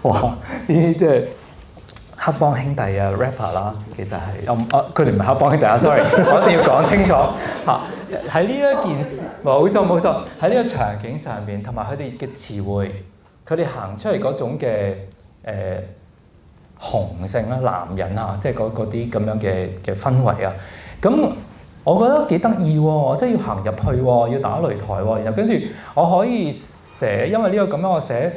哇呢啲即係黑幫兄弟啊 rapper 啦，其實係佢哋唔係黑幫兄弟啊 ，sorry， 我一定要講清楚嚇。喺呢一件事冇錯，喺呢個場景上邊，同埋佢哋嘅詞彙，佢哋行出嚟嗰種嘅雄性啦、男人啊，即係嗰啲咁樣嘅氛圍啊。咁我覺得幾得意喎，即係要行入去喎，要打擂台喎，然後跟住我可以寫，因為呢個咁樣我寫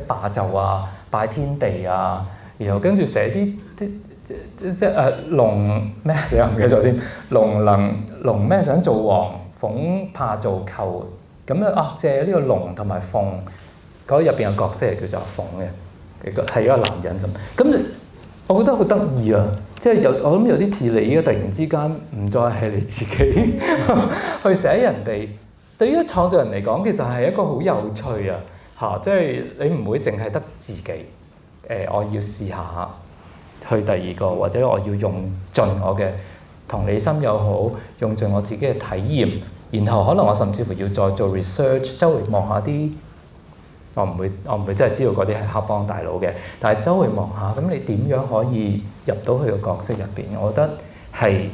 霸就啊、拜天地啊，然後跟住寫啲即龍咩寫唔記得咗先，龍咩想做王，鳳怕做寇，咁樣啊借呢個龍同埋鳳嗰入邊嘅角色係叫做阿鳳嘅，係一個男人咁我覺得好得意啊！即係我諗有啲似你嘅，突然之間唔再係你自己去寫人哋。對於創作人嚟講，其實係一個好有趣啊！嚇，即係你唔會淨係得自己。我要試下去第二個，或者我要用盡我嘅同理心又好，用盡我自己嘅體驗，然後可能我甚至乎要再做 research， 周圍望下啲。我唔會真係知道嗰啲係黑幫大佬嘅，但係周圍望下，咁你點樣可以入到佢個角色入邊？我覺得係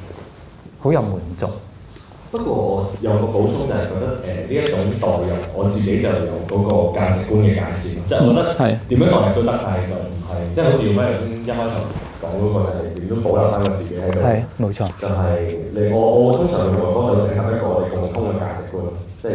好有滿足。不過我有個補充就係覺得呢一種代入，我自己就有嗰個價值觀嘅界線，即係我覺得點樣代入都得，但係就唔係即係好似咩頭先一開頭講嗰個就係點都保留翻個自己喺度。係冇錯。就係我通常用嗰就整合一個我哋共通嘅價值觀，即係。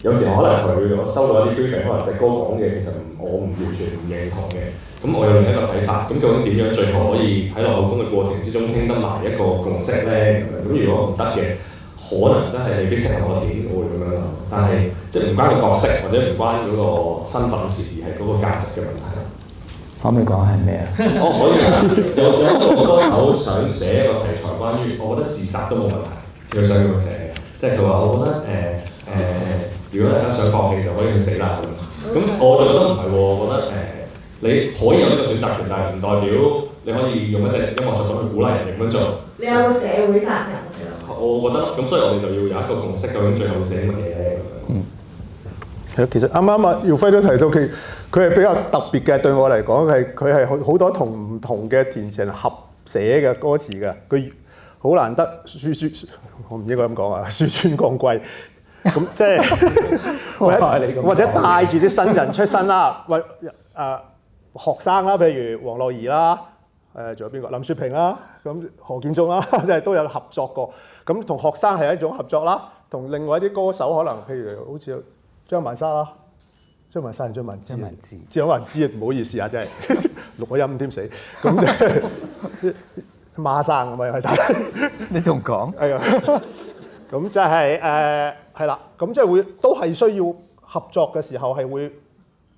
有時可能我收到一啲 briefing，可能隻歌講嘅其實我唔完全唔認同嘅，咁我有另一個睇法，咁究竟點樣最後可以喺落口供嘅過程之中傾得埋一個共識咧？咁如果唔得嘅，可能真係未必適合我填，我會咁樣諗。但係即係唔關個角色或者唔關嗰個身份事，而係嗰個價值嘅問題。可唔可以講係咩啊？我可以有一個歌手想寫一個題材關於，我覺得自殺都冇問題，佢想咁寫嘅，即係佢話我覺得如果大家想放棄就可以去死啦咁，我就覺得唔係喎，我覺得你可以有呢個選擇權，但係唔代表你可以用一隻音樂作品去鼓勵人咁樣做。你有個社會責任㗎。我覺得咁，所以我哋就要有一個共識，究竟最後會寫啲乜嘢咧？係其實啱啱啊耀輝都提到佢係比較特別嘅，對我嚟講佢係好多唔同嘅填詞人合寫嘅歌詞嘅，佢好難得我唔應該咁講啊，紆尊降貴。咁即係或者帶住啲新人出身啦，學生啦，譬如黃樂怡啦，仲有邊個林雪平啦，咁何建宗啦，即係都有合作過。咁同學生係一種合作啦，同另外一啲歌手可能譬如好似張曼莎啦，張曼莎係張曼芝，張曼芝唔好意思啊，真係錄個音添死，咁即係孖生咁啊，又係你仲講？係啊。咁就係係啦，咁即係會都係需要合作嘅時候係會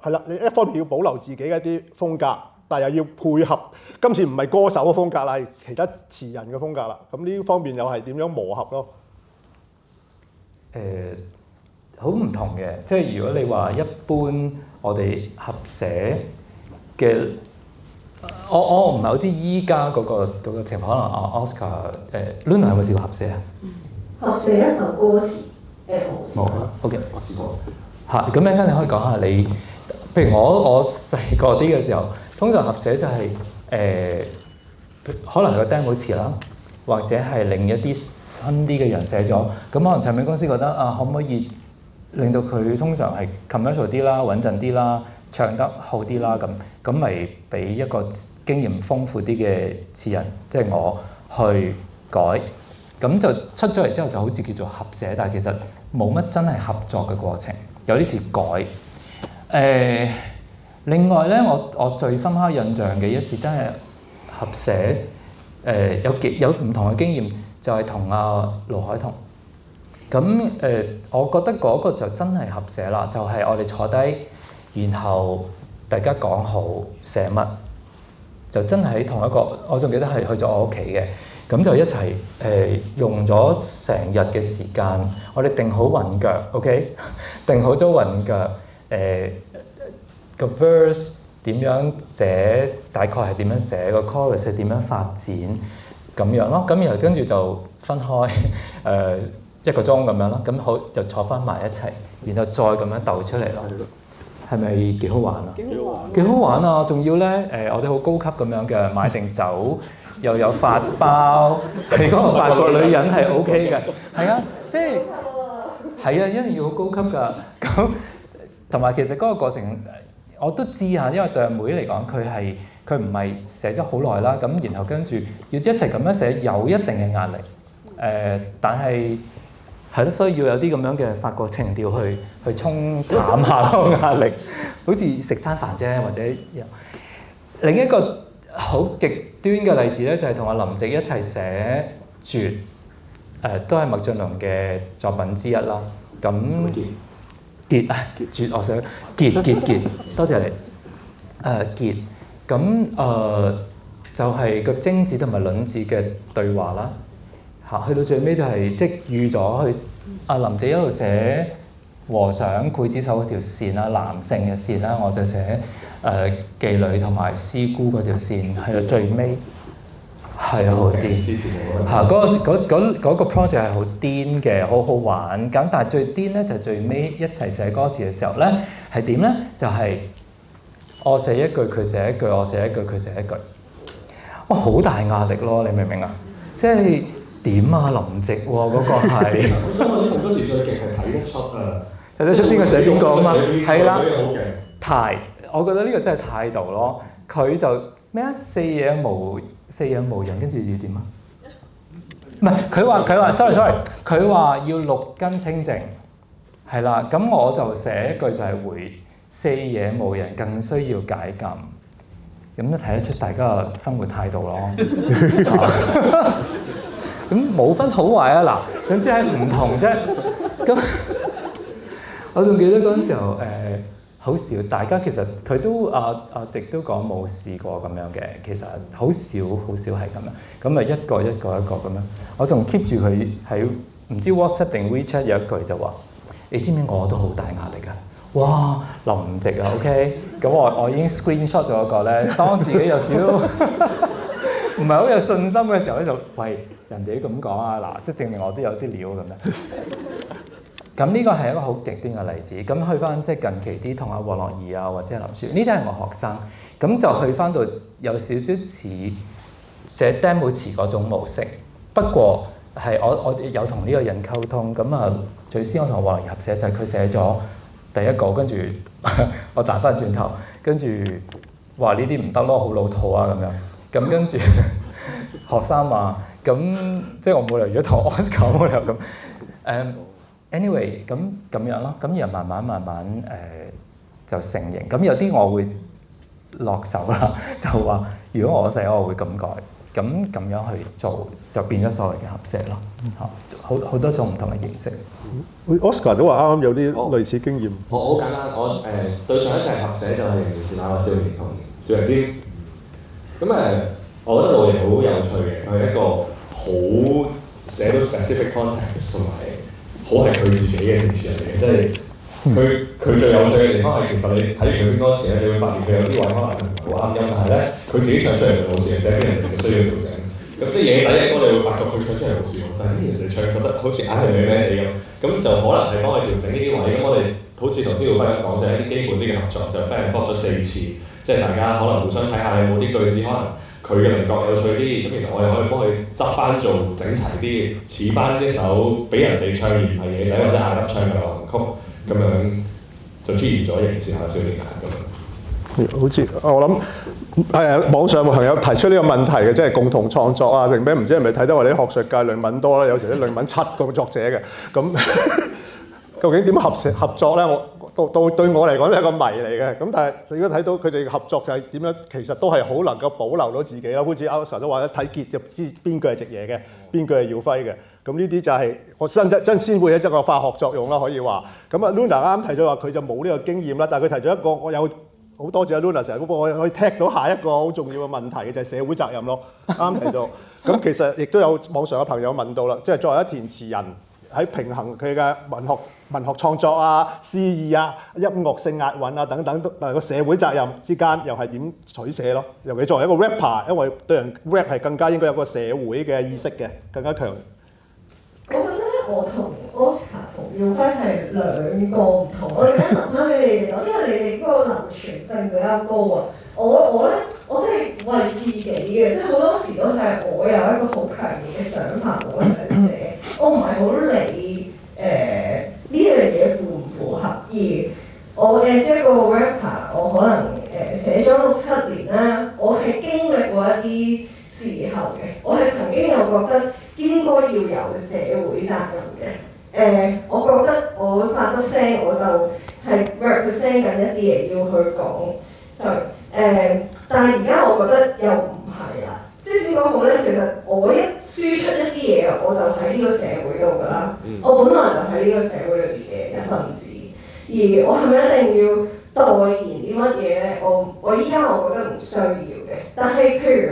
係啦。你一方面要保留自己一啲風格，但係又要配合。今次唔係歌手嘅風格啦，係其他詞人嘅風格啦。咁呢方面又係點樣磨合咯？好唔同嘅，即係如果你話一般我哋合寫嘅，我唔係好知依家嗰個情況，可能Oscar Luna 有冇試過合寫啊？合寫一首歌詞，冇 OK， 我試過。嚇，咁陣間你可以講下你，譬如我細個啲嘅時候，通常合寫就係可能個 demo 詞啦，或者係另一啲新啲嘅人寫咗，咁可能唱片公司覺得啊，可唔可以令到佢通常係 commercial 啲啦、穩陣啲啦、唱得好啲啦，咁咪俾一個經驗豐富啲嘅詞人，即係我去改。咁就出咗嚟之後就好似叫做合寫，但係其實冇乜真係合作嘅過程，有啲似改。另外咧，我最深刻印象嘅一次真係合寫，有唔同嘅經驗，就係同阿盧海彤。咁我覺得嗰個就真係合寫啦，就係、我哋坐低，然後大家講好寫乜，就真係喺同一個，我仲記得係去咗我屋企嘅，咁就一齊用咗成日嘅時間，我哋定好韻腳 ，OK， 定好咗韻腳，個 verse 點樣寫，大概係點樣寫，個 chorus 係點樣發展咁樣咯，咁然後跟住就分開1個鐘咁樣咯，咁好就坐翻埋一齊，然後再咁樣鬥出嚟咯，係咪幾好玩啊？幾好玩啊！仲要咧我哋好高級咁樣嘅，買定酒又有法包，係嗰個法國女人係 OK 嘅，係啊，即係係啊，一定要好高級㗎。咁同埋其實嗰個過程我都知嚇，因為對阿妹嚟講，佢唔係寫咗好耐啦，咁然後跟住要一齊咁樣寫，有一定嘅壓力。但係係咯，所以要有啲咁樣嘅法國情調去沖淡下嗰個壓力，好似食餐飯啫，或者另一個好極端嘅例子咧，就係同阿林夕一齊寫絕，都係麥浚龍嘅作品之一啦。咁傑啊，絕我想傑，多謝你。傑咁就係個精子同埋卵子嘅對話啦。去到最尾就係即係預咗去阿林夕一路寫和尚劊子手嗰條線啦，男性嘅線啦，我就寫妓女同埋師姑嗰條線，去到最尾係啊好癲嚇！嗰個 project 係好癲嘅，好好玩。咁但係最癲咧就係最尾一齊寫歌詞嘅時候咧係點咧？就係我寫一句佢寫一句，我寫一句佢寫一句。哇！好大壓力咯，你明唔明啊？即係。點啊林夕喎嗰個係，我想問啲咁多字最勁係睇得出啊，睇得出邊個寫邊個啊嘛，係啦，態，我覺得呢個真係態度咯。佢就咩啊四野無人，跟住要點啊？唔係佢話 sorry， 佢話要六根清淨，係啦。咁我就寫一句就係回四野無人，更需要解禁。咁都睇得出大家嘅生活態度咯。咁冇分好壞啊！嗱，總之係唔同啫。咁我仲記得嗰陣時候，好少，大家其實佢都阿直都講冇試過咁樣嘅，其實好少係咁樣。咁咪一個咁樣。我仲 keep 住佢喺唔知 WhatsApp 定 WeChat 有一句就話：你知唔知我都好大壓力㗎？哇，林夕啊 ，OK。咁我已經 screenshot 咗一個咧，當自己有少少唔係好有信心嘅時候咧，就喂。人哋都咁講啊，嗱，即係證明我都有啲料咁樣。咁呢個係一個好極端嘅例子。咁去翻即係近期啲同阿黃樂兒啊，或者林雪，呢啲係我學生。咁就去翻到有少少似寫 demo 詞嗰種模式。不過係我有同呢個人溝通。咁啊，最先我同黃樂兒合寫就係佢寫咗第一個，跟住我彈翻轉頭，跟住話呢啲唔得咯，好老土啊咁樣。咁跟住學生話。咁即係我冇理由如果同 Oscar 冇理由咁，anyway 咁樣咯，咁然後慢慢就成型。咁有啲我會落手啦，就話如果我寫我會咁改，咁樣去做就變咗所謂嘅合寫咯。好多種唔同嘅形式。Oscar 都話啱啱有啲類似經驗。我好簡單，我對上一隻合寫就係《那個少年同少人尖》。咁我覺得我哋好有趣嘅，佢係一個好寫到 specific context 同埋好係佢自己嘅填詞人嚟嘅，即係佢最有趣嘅地方係其實你睇完佢啲歌詞咧，你會發現佢有啲位可能唔係好啱音，但係咧佢自己唱出嚟就冇事，寫俾人哋就需要調整。咁即係野仔嘅歌，你會發覺佢唱出嚟冇事，但係啲人哋唱覺得好似硬係咩咩地咁，就可能係幫佢調整呢啲位。咁我哋好似頭先耀輝講，就係一啲基本啲嘅合作，就 back and forth 咗4次，即係大家可能互相睇下有冇啲句子可能。佢嘅稜角有趣啲，咁然後我哋可以幫佢執翻做整齊啲，似翻一首俾人哋唱而唔係野仔或者阿粒唱嘅流行曲，咁樣就出現咗刑事下少年咁樣。好似我諗網上嘅朋友提出呢個問題嘅，即係共同創作啊，定咩？唔知係咪睇得我哋啲學術界論文多啦？有時啲論文7個作者嘅，咁究竟點合作咧？我對我嚟講都係個謎嚟嘅。咁但係你如果睇到佢哋合作就係點樣，其實都係好能夠保留到自己啦。好似 Oscar 都話睇結就知邊句係直嘢嘅，邊句係耀輝嘅。咁呢啲就係我真先會一個化學作用啦，可以話。咁啊 Luna 啱提咗話佢就冇呢個經驗啦，但係佢提咗一個我有好多謝 Luna 成日都幫我可以踢到下一個好重要嘅問題嘅就係社會責任咯。啱提到。咁其實亦都有網上嘅朋友問到啦，即係作為一填詞人喺平衡佢嘅文學創作啊、詩意啊、音樂性押韻啊等等，但係個社會責任之間又係點取捨咯？尤其作為一個 rapper， 因為對人 rap 係更加應該有個社會嘅意識嘅，更加強。我覺得我同 Oscar 同耀輝係兩個唔同。我而家諗翻俾你哋講，因為你哋嗰個流傳性比較高啊。我咧，我真係為自己嘅，即係好多時都係我有一個好強烈嘅想法，我想寫，我唔係好理呢樣嘢符唔符合。而我嘅一個 rapper， 我可能寫咗6-7年啦，我係經歷過一啲時候嘅，我係曾經有覺得應該要有社會責任嘅。我覺得我發得聲，我就係 represent 緊一啲嘢要去講，就但係而家我覺得又唔係啦，即係點講好咧？其實我一輸出一啲嘢，我就喺呢個社會度㗎啦。我本來就喺呢個社會裏邊嘅一份子，而我係咪一定要代言啲乜嘢咧？我依家我覺得唔需要嘅。但係譬如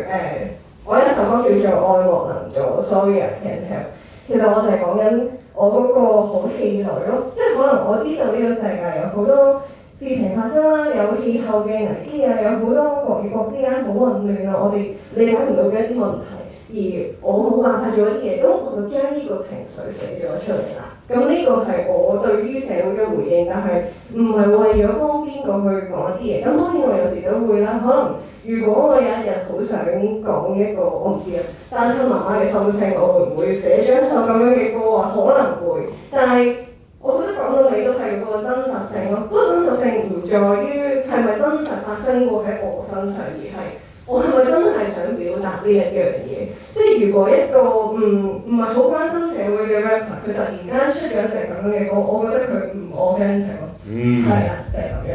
我一首歌叫做《愛莫能助》，Sorry I Can't Help。其實我就係講緊我嗰個好氣餒咯，即係可能我知道呢個世界有好多事情發生啦，有氣候嘅危機啊，有好多國與國之間好混亂啊，我哋理解唔到嘅一啲問題，而我冇辦法做一啲嘢，咁我就將呢個情緒寫咗出嚟啦。咁呢個係我對於社會嘅回應，但係唔係為咗幫邊個去講一啲嘢。咁當然我有時都會啦，可能如果我有一日好想講一個我唔知啊單親媽媽嘅心聲，我會唔會寫咗一首咁樣嘅歌啊？可能會，但係我覺得講到尾都係個真實性咯。嗰個真實性唔在於係咪真實發生過喺我身上，而係我係咪真係想表達呢一樣嘢？即係如果一個唔係好關心社會嘅 rapper， 佢突然間出咗一隻咁樣嘅歌，我覺得佢唔 authentic 咯。係啊，就係咁樣。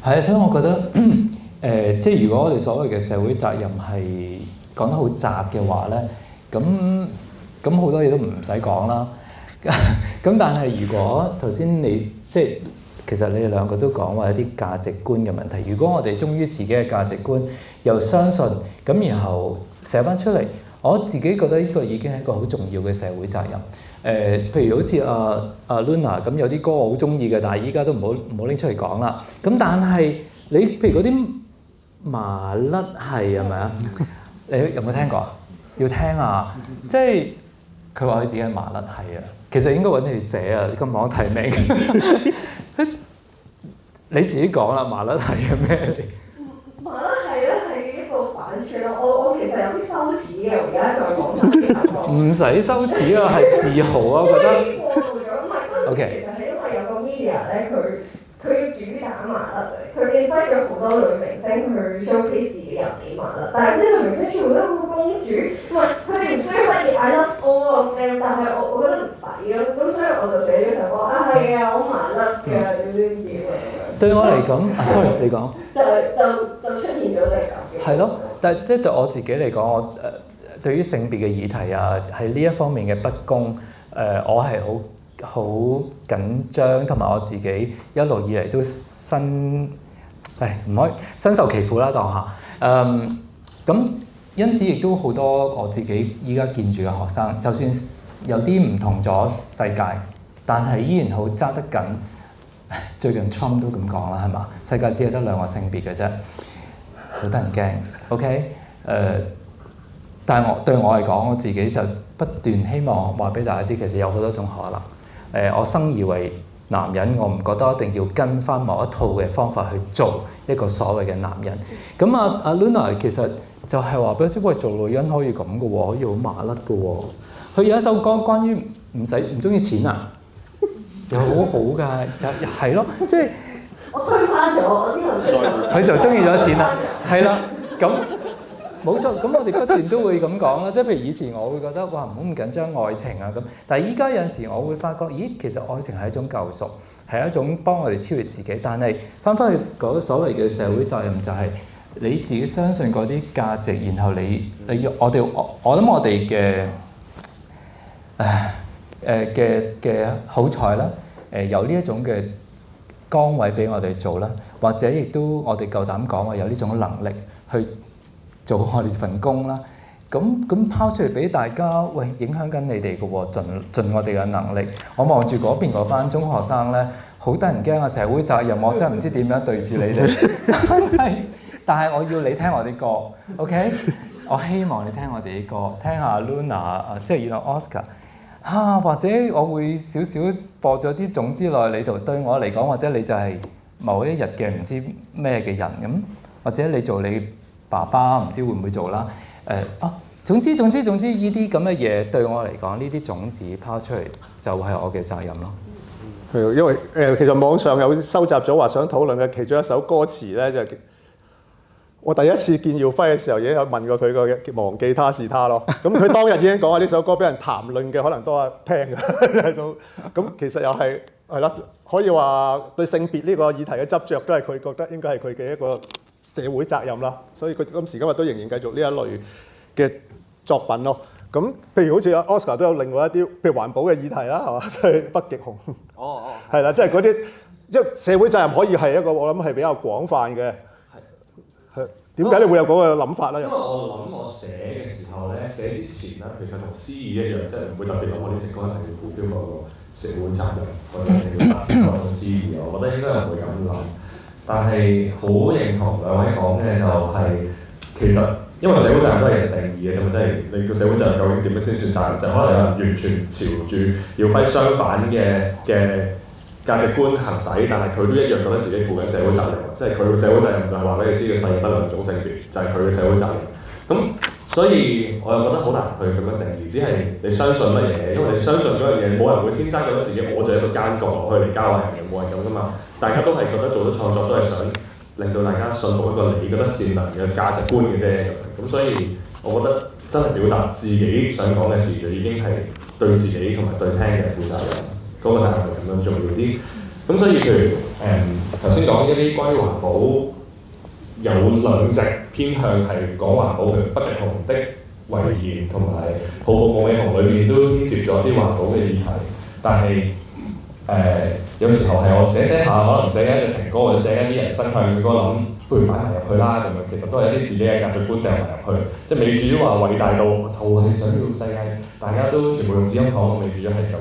係啊，所以我覺得即係如果我哋所謂嘅社會責任係講得好雜嘅話咧，咁好多嘢都唔使講啦。咁但係如果頭先你即係其實你哋兩個都講話有啲價值觀嘅問題，如果我哋忠於自己嘅價值觀，又相信咁，然後寫翻出嚟，我自己覺得呢個已經係一個好重要嘅社會責任。譬如好似阿 Luna 咁，有啲歌我好中意嘅，但係依家都唔好拎出嚟講啦。咁但係你譬如嗰啲麻甩係咪啊？你有冇聽過啊？要聽啊！即係佢話佢自己係麻甩係啊，其實應該揾你寫啊，咁網提名。你自己講啦，麻甩係係咩嚟？麻甩係咧係一個反串咯。我其實有啲羞恥嘅，我而家再講翻呢首歌。唔使羞恥啊，係自豪啊，我覺得。因為過度咗，唔係嗰陣時其實係因為有個 media 咧，佢要主打麻甩，佢 invite 咗好多女明星去 showcase 自己有幾麻甩，但係啲女明星全部都好公主，唔係佢哋唔需要乜嘢 I love all of them，但係我覺得唔使咯，咁所以我就寫咗首歌啊，係啊，我麻甩嘅呢啲嘢對我嚟講，sorry 你講。就出現咗隻咁嘅。係咯，但係即係對我自己嚟講，我對於性別嘅議題啊，喺呢一方面嘅不公，我係好緊張，同埋我自己一路以嚟都唔可以身受其苦啦，當下。咁因此亦都好多我自己依家見住嘅學生，就算有啲唔同咗世界，但係依然好揸得緊。最近 Trump 都咁講啦，係嘛？世界只係得2個性別嘅啫，好得人驚。OK，但係對我嚟講，我自己就不斷希望話俾大家知，其實有好多種可能。我生而為男人，我唔覺得一定要跟翻某一套嘅方法去做一個所謂嘅男人。咁阿 Luna 其實就係話俾我知，喂，做女人可以咁嘅喎，可以好麻甩嘅喎。佢有一首歌關於唔中意錢啊。又好好㗎，就係咯，即係我推翻咗，我之後佢就中意咗錢啦，係啦，咁冇錯，咁我哋不斷都會咁講啦，即係譬如以前我會覺得哇唔好咁緊張愛情啊咁，但係依家有陣時我會發覺，咦其實愛情係一種救贖，係一種幫我哋超越自己。但係翻返去嗰所謂嘅社會責任就係你自己相信嗰啲價值，然後你要我諗我哋嘅好彩啦，有呢一種嘅崗位俾我哋做啦，或者亦都我哋夠膽講話有呢種能力去做我哋份工啦。咁拋出嚟俾大家，喂影響緊你哋嘅喎，盡我哋嘅能力。我望住嗰邊嗰班中學生咧，好得人驚啊！社會責任我真係唔知點樣對住你哋。但係我要你聽我啲歌 ，OK？ 我希望你聽我哋啲歌，聽下 Luna 即係然後 Oscar 或者我會少少播咗啲種子落你度，對我嚟講，或者你就係某一日嘅唔知咩嘅人咁，或者你做你爸爸唔知會唔會做啦？總之呢啲咁嘅嘢對我嚟講，呢啲種子拋出嚟就係我嘅責任咯。係，因為其實網上有收集咗話想討論嘅其中一首歌詞咧，就係我第一次見耀輝嘅時候已經有問過佢個忘記他是他咯。咁佢當日已經講話呢首歌俾人談論嘅可能多阿 Pan 嘅喺度。咁其實又係啦，可以話對性別呢個議題嘅執着都係佢覺得應該係佢嘅一個社會責任啦。所以佢今時今日都仍然繼續呢一類嘅作品咯。咁譬如好似 Oscar 都有另外一啲，譬如環保嘅議題啦，係嘛？即係北極熊。係啦，即係嗰啲，因為社會責任可以係一個我諗係比較廣泛嘅。係點解你會有嗰個諗法咧？因為我諗我寫嘅時候咧，寫之前咧，其實同詩意一樣，即係唔會特別諗我啲情歌係要負標個社會責任，或者係要達嗰種詩意。我覺得應該唔會咁諗。但係好認同兩位講嘅就係、其實。因為社會責任都係人定義嘅啫嘛，即係你個社會責任究竟點樣先算責任？就可能有人完全朝住耀輝相反嘅價值觀行使，但係佢都一樣覺得自己負緊社會責任。即係佢嘅社會責任就係話俾你知嘅世界不兩種性別，就係佢嘅社會責任。咁所以我又覺得好難去咁樣定義，只係你相信乜嘢？因為你相信嗰樣嘢，冇人會天生覺得自己我就係一個奸角落去嚟教壞人嘅，冇人咁噶嘛。大家都係覺得做咗創作都係想令到大家信服一個你覺得善良嘅價值觀嘅啫，咁所以我覺得真係表達自己想講嘅事，就已經係對自己同埋對聽嘅人負責任，嗰個責任係咁樣重要啲。咁所以譬如頭先講一啲關於環保，有兩隻偏向係講環保嘅，北極熊的遺言同埋抱抱夢嘅熊裏邊都牽涉咗啲環保嘅議題，但係有時候係我寫下，可能寫緊一隻情歌，或者寫緊啲人生向嘅歌，諗不如擺埋入去啦咁樣。其實都係一啲自己嘅價值觀掟埋入去，即係未至於話偉大到就係想要世界大家都全部用紙音講，未至於係咁。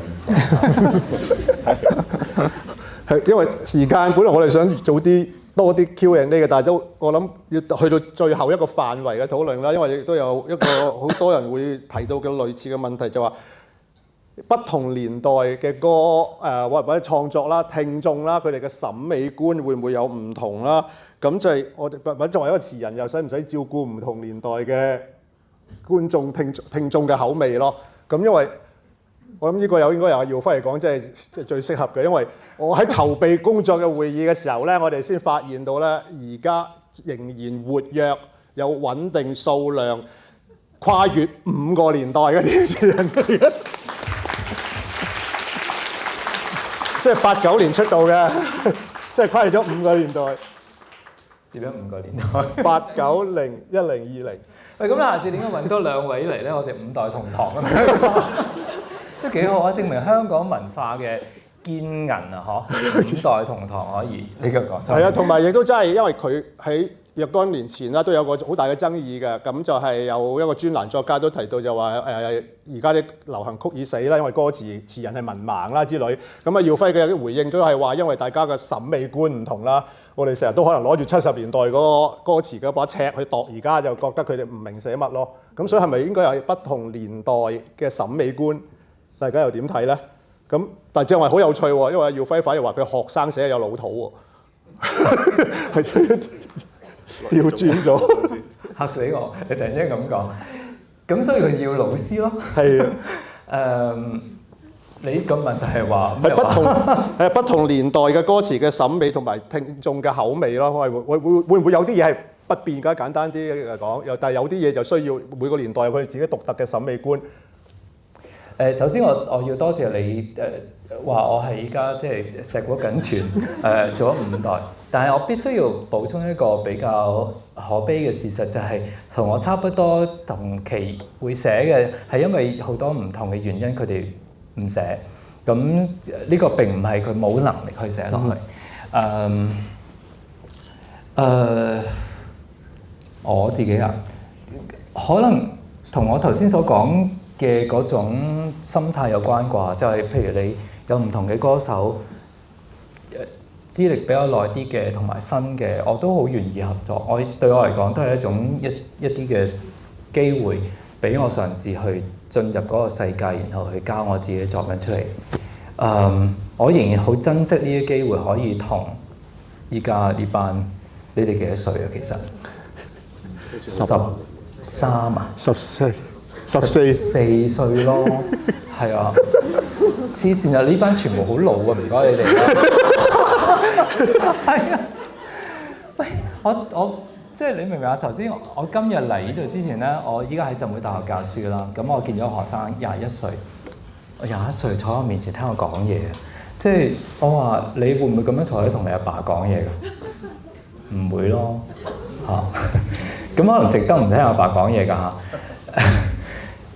係因為時間，本來我哋想做多啲 Q&A 嘅，但係都我諗要去到最後一個範圍嘅討論啦，因為亦都有一個好多人會提到嘅類似嘅問題，就話不同年代嘅歌或者創作啦、聽眾啦，佢哋嘅審美觀會唔會有唔同啦？咁就係我哋作為一個詞人，又使唔使照顧唔同年代嘅觀眾聽眾嘅口味咯？咁因為我諗呢個應該由阿耀輝嚟講，即係最適合嘅，因為我喺籌備工作嘅會議嘅時候咧，我哋先發現到咧，而家仍然活躍有穩定數量，跨越5個年代嘅電視人嚟嘅。即係89年出道嘅，即係跨越咗5個年代。點樣5個年代？89、0、10、20。喂，咁下次點解揾多兩位嚟咧？我哋5代同堂啊，都幾好啊！證明香港文化嘅堅韌啊，嗬！5代同堂可以呢個講。係啊，同埋亦都真係因為佢喺若干年前啦，都有個好大嘅爭議嘅。咁就係有一個專欄作家都提到就話而家啲流行曲已死啦，因為歌詞人係文盲啦之類。咁啊，耀輝嘅回應都係話，因為大家嘅審美觀唔同啦，我哋成日都可能攞住70年代嗰個歌詞嗰把尺去度，而家就覺得佢哋唔明寫乜咯。咁所以係咪應該係不同年代嘅審美觀？大家又點睇咧？咁但係正話好有趣喎，因為耀輝反而話佢學生寫有老土喎，係調轉咗，嚇死我！你突然之間咁講，咁所以佢要老師咯。係啊。你個問題係話不同年代嘅歌詞嘅審美同埋聽眾嘅口味咯，會唔會有啲嘢係不變㗎，簡單啲嚟講。但係有啲嘢就需要每個年代有佢哋自己獨特嘅審美觀。首先我要多謝你話我係依家即係碩果僅存做咗5代，但係我必須要補充一個比較可悲嘅事實，就係同我差不多同期會寫嘅係因為好多唔同嘅原因佢哋唔寫，咁呢個並唔係佢冇能力去寫落去。我自己可能同我頭先所講嘅嗰種心態有關啩，就係譬如你有唔同嘅歌手，資歷比較耐啲嘅同埋新嘅，我都好願意合作。對我嚟講都係一種一啲嘅機會，俾我嘗試去進入嗰個世界，然後去交我自己嘅作品出嚟。我仍然好珍惜呢啲機會，可以同依家呢班，你哋幾多歲啊？其實13啊，14歲咯，係啊，黐線啊！呢班全部好老啊，唔該你哋啦。係啊，喂，我即係你明唔明啊？頭先我今日嚟呢度之前咧，我依家喺浸會大學教書啦。咁我見咗學生21歲，我21歲坐喺我面前聽我講嘢，即係我話你會唔會咁樣坐喺同你阿爸講嘢㗎？唔會咯，嚇。咁可能值得唔聽阿爸講嘢㗎嚇。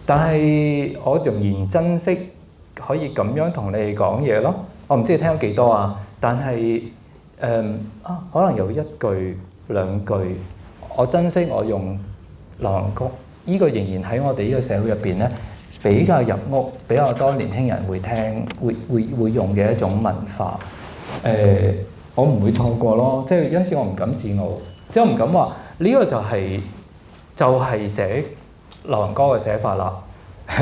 但係我仍然珍惜可以咁樣同你哋講嘢咯。我唔知你聽咗幾多啊，但係可能有1句2句，我珍惜我用流行曲，呢個仍然喺我哋呢個社會入邊咧比較入屋，比較多年輕人會聽，會用嘅一種文化。我唔會錯過咯，即係因此我唔敢自傲，即係我唔敢話呢個就係寫流行歌嘅寫法啦，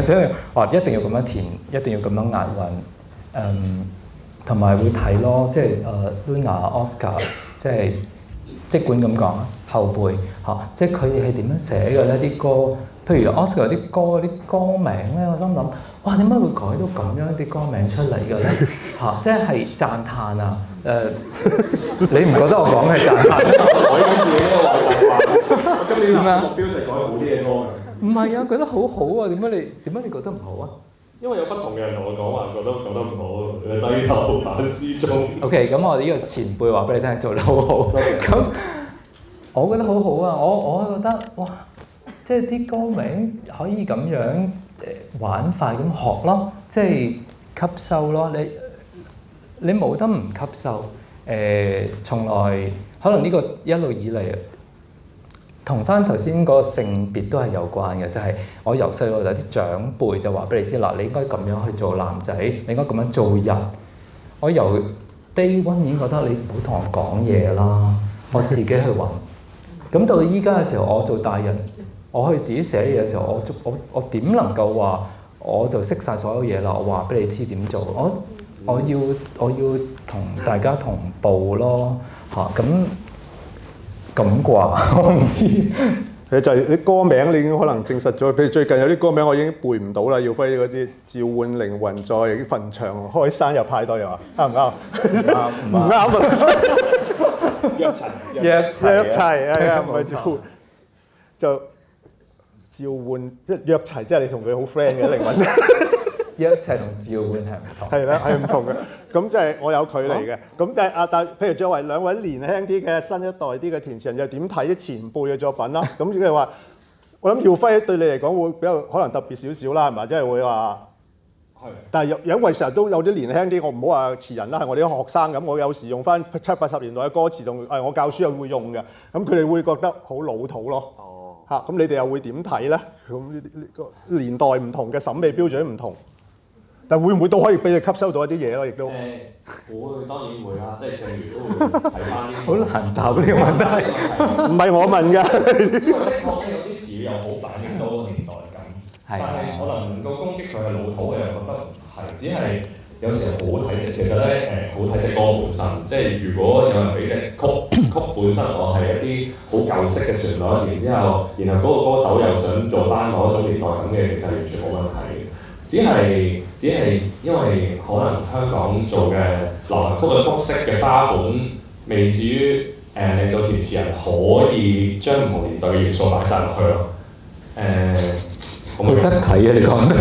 即係話一定要咁樣填，一定要咁樣押韻，同埋會睇咯，即係Luna、Oscar， 即係即管咁講後輩嚇，即係佢哋係點樣寫嘅咧啲歌？譬如 Oscar 啲歌名咧，我心諗哇，點解會改到咁樣啲歌名出嚟嘅咧？嚇，即係讚歎啊！你唔覺得我講嘅係讚歎？我依家自己都話讚歎。我今年目標就改好啲嘅歌嘅。唔係啊，覺得好好啊！點解你覺得唔好啊？因為有不同嘅人同我講話，覺得唔好，低頭反思中。OK， 咁我哋呢個前輩話俾你聽，做得好好。咁我覺得好好啊！我覺得哇，即係啲歌名可以咁樣玩法咁學咯，即係吸收咯。你冇得唔吸收。從來可能呢個一路以嚟同翻頭先嗰個性別都係有關嘅，就係我由細到大啲長輩就話俾你知嗱，你應該咁樣去做男仔，你應該咁樣做人。我由 day one 已經覺得你唔好同我講嘢啦，我自己去揾。咁到依家嘅時候，我做大人，我去自己寫嘢嘅時候，我點能夠話我就識晒所有嘢啦？我話俾你知點做，我要同大家同步咯嚇，咁啩，我唔知。其實就係啲歌名，你已經可能證實咗。譬如最近有啲歌名，我已經背唔到啦。耀輝嗰啲召喚靈魂在墳場開生日派對啊，啱唔啱？唔啱啊！約齊係啊，唔係召喚，就召喚即係約齊，即係你同佢好 friend 嘅靈魂。約齊同召喚係唔同。係啦，係唔同嘅。咁即係我有距離嘅。咁但係譬如作為兩位年輕啲嘅新一代啲嘅填詞人，又點睇啲前輩嘅作品啦？咁即係話，我諗耀輝對你嚟講會比較可能特別少少啦，係咪？即係會話係。但係因為成日都有啲年輕啲，我唔好話詞人啦，係我哋啲學生咁，我有時用翻70、80年代嘅歌詞，仲我教書又會用嘅。咁佢哋會覺得好老土咯。哦。嚇，咁你哋又會點睇咧？咁呢個年代唔同嘅審美標準唔同。但會唔會都可以俾你吸收到一啲嘢咯？亦都會當然會啦，即係正如都會睇翻啲好難答呢個問題，唔係我問㗎。因為的確有啲詞又好反映到個年代感，但係我能夠攻擊佢係老土嘅，又覺得係，只係有時候好睇隻。其實咧好睇隻歌本身，即係如果有人俾隻曲本身我係一啲好舊式嘅旋律，然後嗰個歌手又想做翻某一種年代感嘅，其實完全冇問題。只係因為可能香港做嘅流行曲嘅曲式嘅花款未至於令到填詞人可以將唔同年代嘅元素擺晒落去咯。好得體啊！你講得，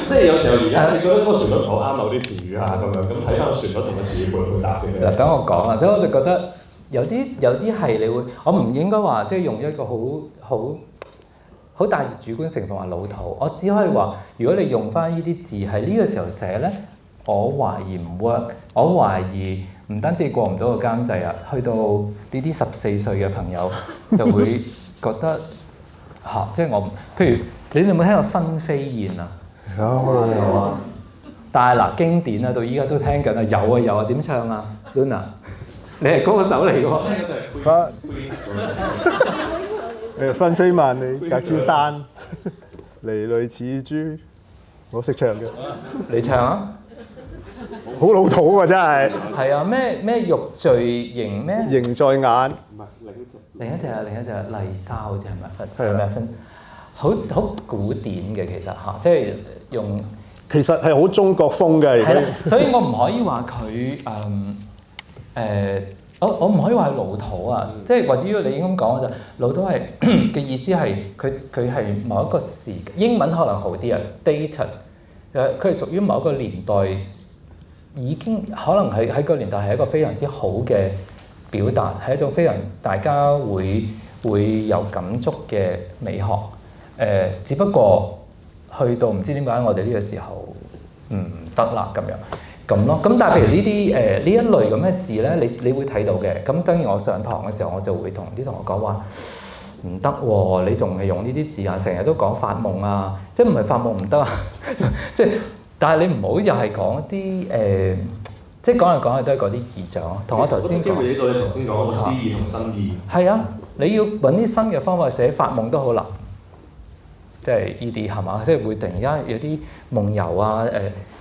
即係有時候而家你覺得嗰個旋律好啱某啲詞語啊咁樣，咁睇翻個旋律同個詞語會唔會搭嘅啫？嗱，等我講啊，所以我就覺得有啲係你會，我唔應該話即係用一個好大主觀成分話老土，我只可以話，如果你用翻呢啲字喺呢個時候寫咧，我懷疑唔 work，我懷疑唔單止過唔到個監製啊，去到呢啲14歲嘅朋友就會覺得嚇，即係我譬如你哋有冇聽過分飛燕啊？有啊！但係嗱，經典啊，到依家都聽緊啊，有啊，點唱啊 ？Luna， 你係歌手嚟㗎喎。分飛萬里隔千山，離淚似珠，我識唱嘅。你唱啊！好老土啊，真係。係啊，咩玉墜形咩？形在眼。另一隻麗莎好似係咪？係啦分好古典嘅其實嚇，即係用。其實係好中國風嘅。係啦，所以我唔可以話佢我唔可以話係老土啊，即係或者如果你應該講就老土係嘅意思係佢係某一個時，英文可能好啲啊 dated， 佢係屬於某一個年代，已經可能喺個年代係一個非常之好嘅表達，係一種非常大家會有感觸嘅美學。只不過去到唔知點解我哋呢個時候唔得啦咁樣。咁咯，咁但係譬如呢啲呢一類咁嘅字咧，你會睇到嘅。咁當然我上堂嘅時候，我就會同啲同學講話唔得喎，你仲係用呢啲字啊，成日都講發夢啊，即係唔係發夢唔得啊？即係，但係你唔好又係講啲即係講嚟講去都係嗰啲意象咯。同我頭先機會呢個你頭先講個詩意同新意。係啊，你要揾啲新嘅方法寫發夢都好難，即係呢啲係嘛？即係會突然間有啲夢遊啊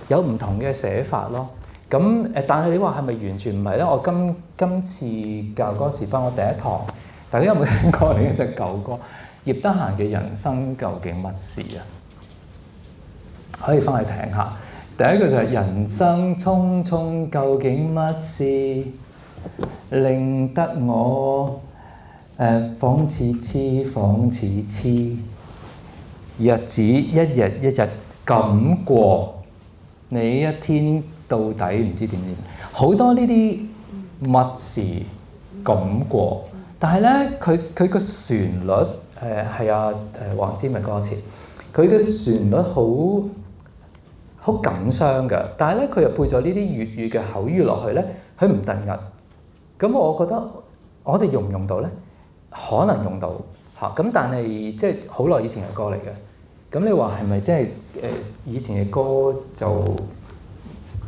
有唔同嘅寫法咯，咁但係你話係咪完全唔係咧？我今次教歌詞班，我第一堂，大家有冇聽過另一隻舊歌？葉德嫻嘅《人生究竟乜事》啊？可以翻去聽下。第一個就係人生匆匆究竟乜事，令得我仿似痴，仿似痴，日子一日一日咁過。你一天到底唔知點，好多呢啲乜事咁過，但係咧佢個旋律係黃霑嘅歌詞，佢嘅旋律好感傷嘅，但係咧佢又配咗呢啲粵語嘅口語落去咧，佢唔突兀。咁我覺得我哋用唔用到咧？可能用到嚇，咁但係即係好耐以前嘅歌嚟嘅。咁你話係咪即係以前嘅歌就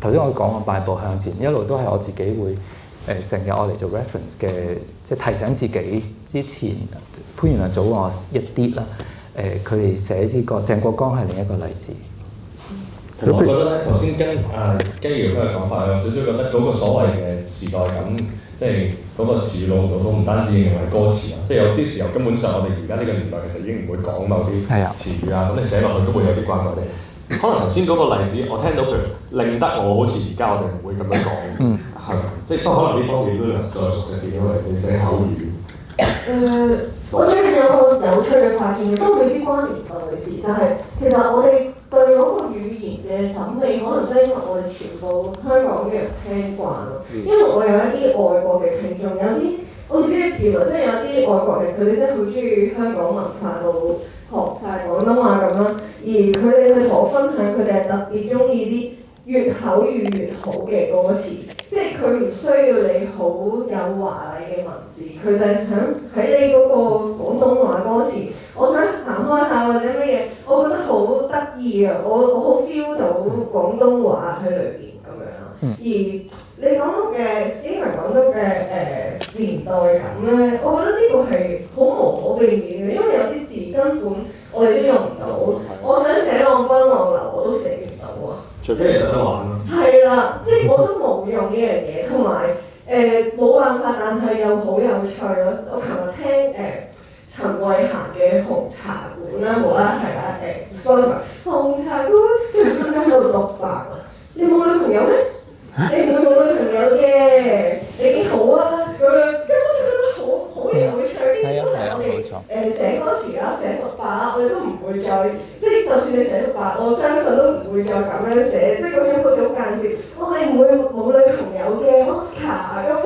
頭先我講過邁步向前，一路都係我自己會成日我嚟做 reference 嘅，即係提醒自己之前潘源良早我一啲啦。佢哋寫啲歌，鄭國江係另一個例子。我覺得咧頭先跟基耀嘅講法有少少覺得嗰個所謂嘅時代感，即係嗰個詞老唔老土，唔單止認為歌詞啊，即係有啲時候根本上我哋而家呢個年代其實已經唔會講某啲詞語啊，咁你寫落去都會有啲怪怪地。可能頭先嗰個例子，我聽到佢令得我好似而家我哋唔會咁樣講，係咪？即係不過可能呢方面都能再熟悉啲，因為你寫口語。我最近有個有趣嘅發現，都未必關年代嘅事，就係其實我哋對嗰個語言嘅審美，可能真係因為我哋全部香港嘅人聽慣咯。因為我有一啲外國嘅聽眾，有啲我唔知原來即係有啲外國人，佢哋真係好中意香港文化到學晒廣東話咁啦。而佢哋去同我分享，佢哋係特別中意啲越口語越好嘅歌詞，即係佢唔需要你好有華麗嘅文字，佢就係想喺你嗰個廣東話歌詞，我想行開下或者乜嘢，我覺得好得意啊！我好 feel 到廣東話喺裏邊咁樣啦。而你講到嘅 Stephen 講到嘅年代感咧，我覺得呢個係好無可避免嘅，因為有啲字根本我哋都用唔到。我想寫浪奔浪流，我都寫唔到啊！除非你有得玩咯。係啦，即係我都冇用呢樣嘢，同埋冇辦法，但係又好有趣咯。我琴日聽陳慧嫻嘅紅茶館啦，冇啦係啦，sorry，紅茶館跟住中間喺度獨白啊！你冇女朋友咩？你唔會冇女朋友嘅，你幾好啊咁樣，跟住寫歌詞啦、寫獨白啦，我哋都唔會再即係就算你寫獨白，我相信都唔會再咁樣寫，即係嗰種好似好間接，我係唔會冇女朋友嘅 Oscar 嗰個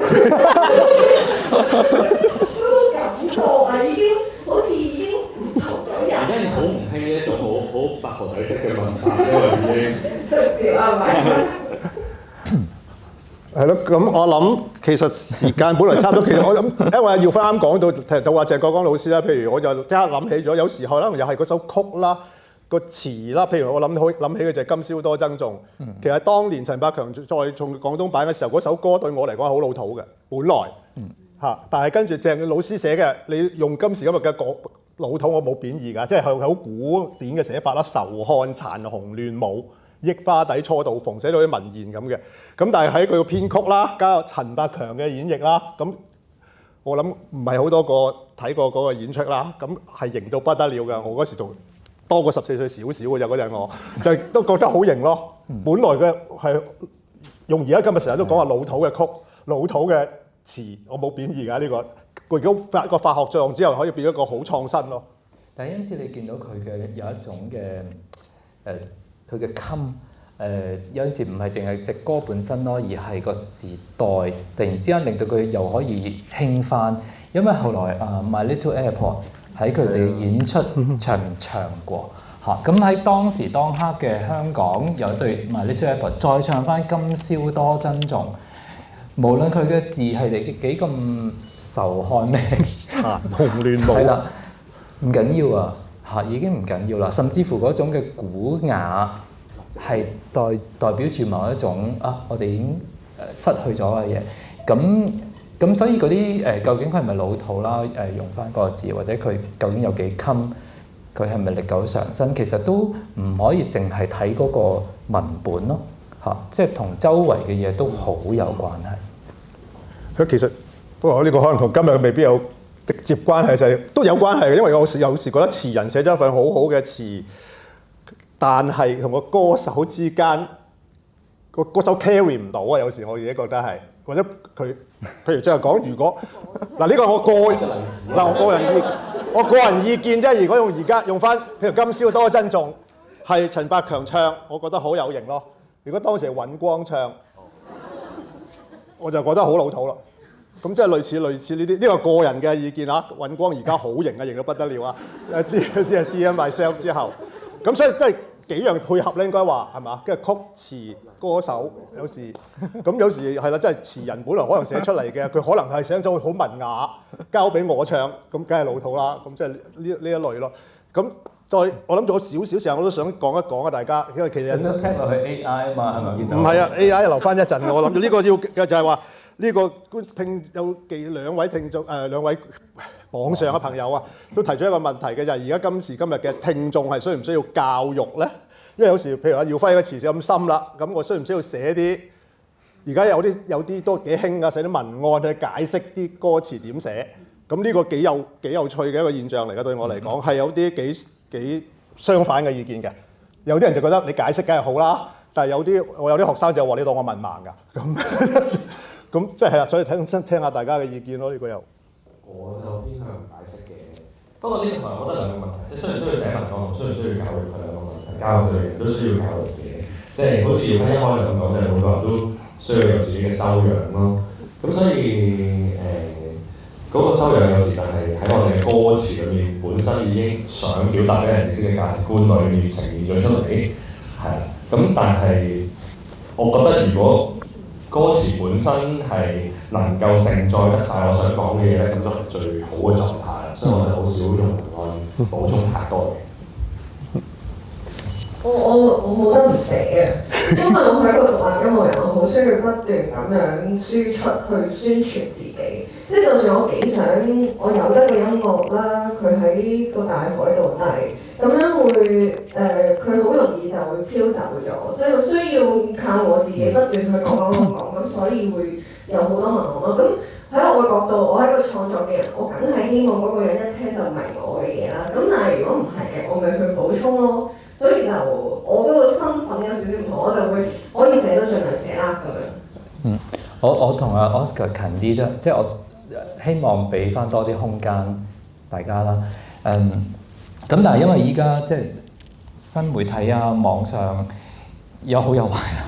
感覺啊，已經好似已經唔同咗人。而家好唔興呢一種好八婆仔式嘅文化，因為已經直接係咪？係咯，咁我諗其實時間本來差唔多，其實我諗，因為耀輝啱講到提到話鄭國江老師啦，譬如我就即刻諗起咗，有時候可能又係嗰首曲啦、個詞啦，譬如我諗起嘅就係《今宵多珍重》。其實當年陳百強再從廣東版嘅時候，嗰首歌對我嚟講係好老土嘅，本來嚇，但係跟住鄭老師寫嘅，你用今時今日嘅老土，我冇貶義㗎，即係好古典嘅寫法啦，仇漢殘紅亂舞。益花底初到逢，寫到啲文言咁嘅，咁但係喺佢個編曲啦，加陳百強嘅演繹啦，咁我諗唔係好多個睇過嗰個演出啦，咁係型到不得了嘅。我嗰時仲多過14歲少少嘅啫，嗰陣我就都覺得好型咯。本來嘅係用而家今日成日都講話老土嘅曲、老土嘅詞，我冇貶義㗎呢個。佢如果發個化學作用之後，可以變一個好創新咯。但係因此你見到佢嘅有一種嘅佢嘅襟有陣時唔係淨係隻歌本身咯，而係個時代突然之間令到佢又可以興翻。因為後來My Little Airport 喺佢哋演出場面唱過嚇，咁喺當時當刻嘅香港有一對 My Little Airport 再唱翻今宵多珍重，無論佢嘅字係幾咁仇漢咩殘紅亂舞，係啦，唔緊要啊。嚇已經唔緊要啦，甚至乎嗰種嘅古雅係代表住某一種我哋已經失去咗嘅嘢。咁所以嗰啲究竟佢係咪老土啦？用翻嗰個字，或者佢究竟有幾襟？佢係咪歷久常新？其實都唔可以淨係睇嗰個文本咯。嚇，即係同周圍嘅嘢都好有關係。佢其實不過呢個可能同今日未必有直接關係，就係都有關係嘅，因為我有時覺得詞人寫咗一份好好嘅詞，但係同個歌手之間個歌手 carry 唔到啊！有時我自己覺得係，或者佢譬如即係講，如果嗱呢個我個人意見啫。如果而家用翻譬如今宵多珍重係陳百強唱，我覺得好有型咯。如果當時係尹光唱，我就覺得好老土咯。咁即係類似呢啲，呢個個人嘅意見啊。尹光而家好型啊，型到不得了啊！啲係 DM myself 之後，咁所以都係幾樣配合咧，應該話係嘛？跟住曲詞歌手有時係啦，即係詞人本來可能寫出嚟嘅，佢可能係寫咗好文雅，交俾我唱，咁梗係老土啦。咁即係呢一類咯。咁我諗仲有少少時間，我都想講一講啊，大家，因為其實聽落去 AI 嘛，係咪？唔係啊 ，AI 留翻一陣。我諗住呢個要嘅就係話。呢個有兩位聽眾兩位網上嘅朋友啊，都提出一個問題嘅，就係而家今時今日嘅聽眾係需唔需要教育咧？因為有時譬如話耀輝嘅詞咁深啦，咁我需唔需要寫啲？而家有啲都幾興啊，寫啲文案去解釋啲歌詞點寫。咁呢個幾有趣嘅一個現象嚟嘅，對我嚟講係有啲幾相反嘅意見嘅。有啲人就覺得你解釋梗係好啦，但係我有啲學生就話你當我文盲㗎咁。咁即係啦，所以聽下大家嘅意見咯。呢個又我就偏向解釋嘅。不過呢個我覺得兩個問題，即係需唔需要寫文案同需唔需要教育佢兩個問題。教育上亦都需要教育嘅，即係好似一開頭咁講，即係好多人都需要有自己嘅修養咯。咁所以嗰個修養有時就係喺我哋嘅歌詞裏面本身已經想表達俾人知嘅價值觀裏面呈現咗出嚟，係啦。咁但係我覺得如果歌詞本身係能夠承載得晒我想講嘅嘢咧，咁就係最好嘅狀態啦。所以我就好少用文案補充太多嘢。我冇得唔寫嘅，因為我係一個獨立音樂人，我好需要不斷咁樣輸出去宣傳自己。即係就算我幾想，我有得個音樂啦，佢喺個大海度，但係咁樣會佢好容易就會飄走咗。即係需要靠我自己不斷去講，咁所以會有好多文案咯。咁喺我嘅角度，我係一個創作嘅人，我梗係希望嗰個人一聽就明我嘅嘢啦。咁但係如果唔係嘅，我咪去補充咯。所以就我嗰個身份有少少唔同，我就會可以寫都盡量寫啦咁樣。我同阿 Oscar 近啲啫，即係我希望俾翻多啲空間大家啦。咁但係因為依家即係新媒體啊，網上有好有壞啦。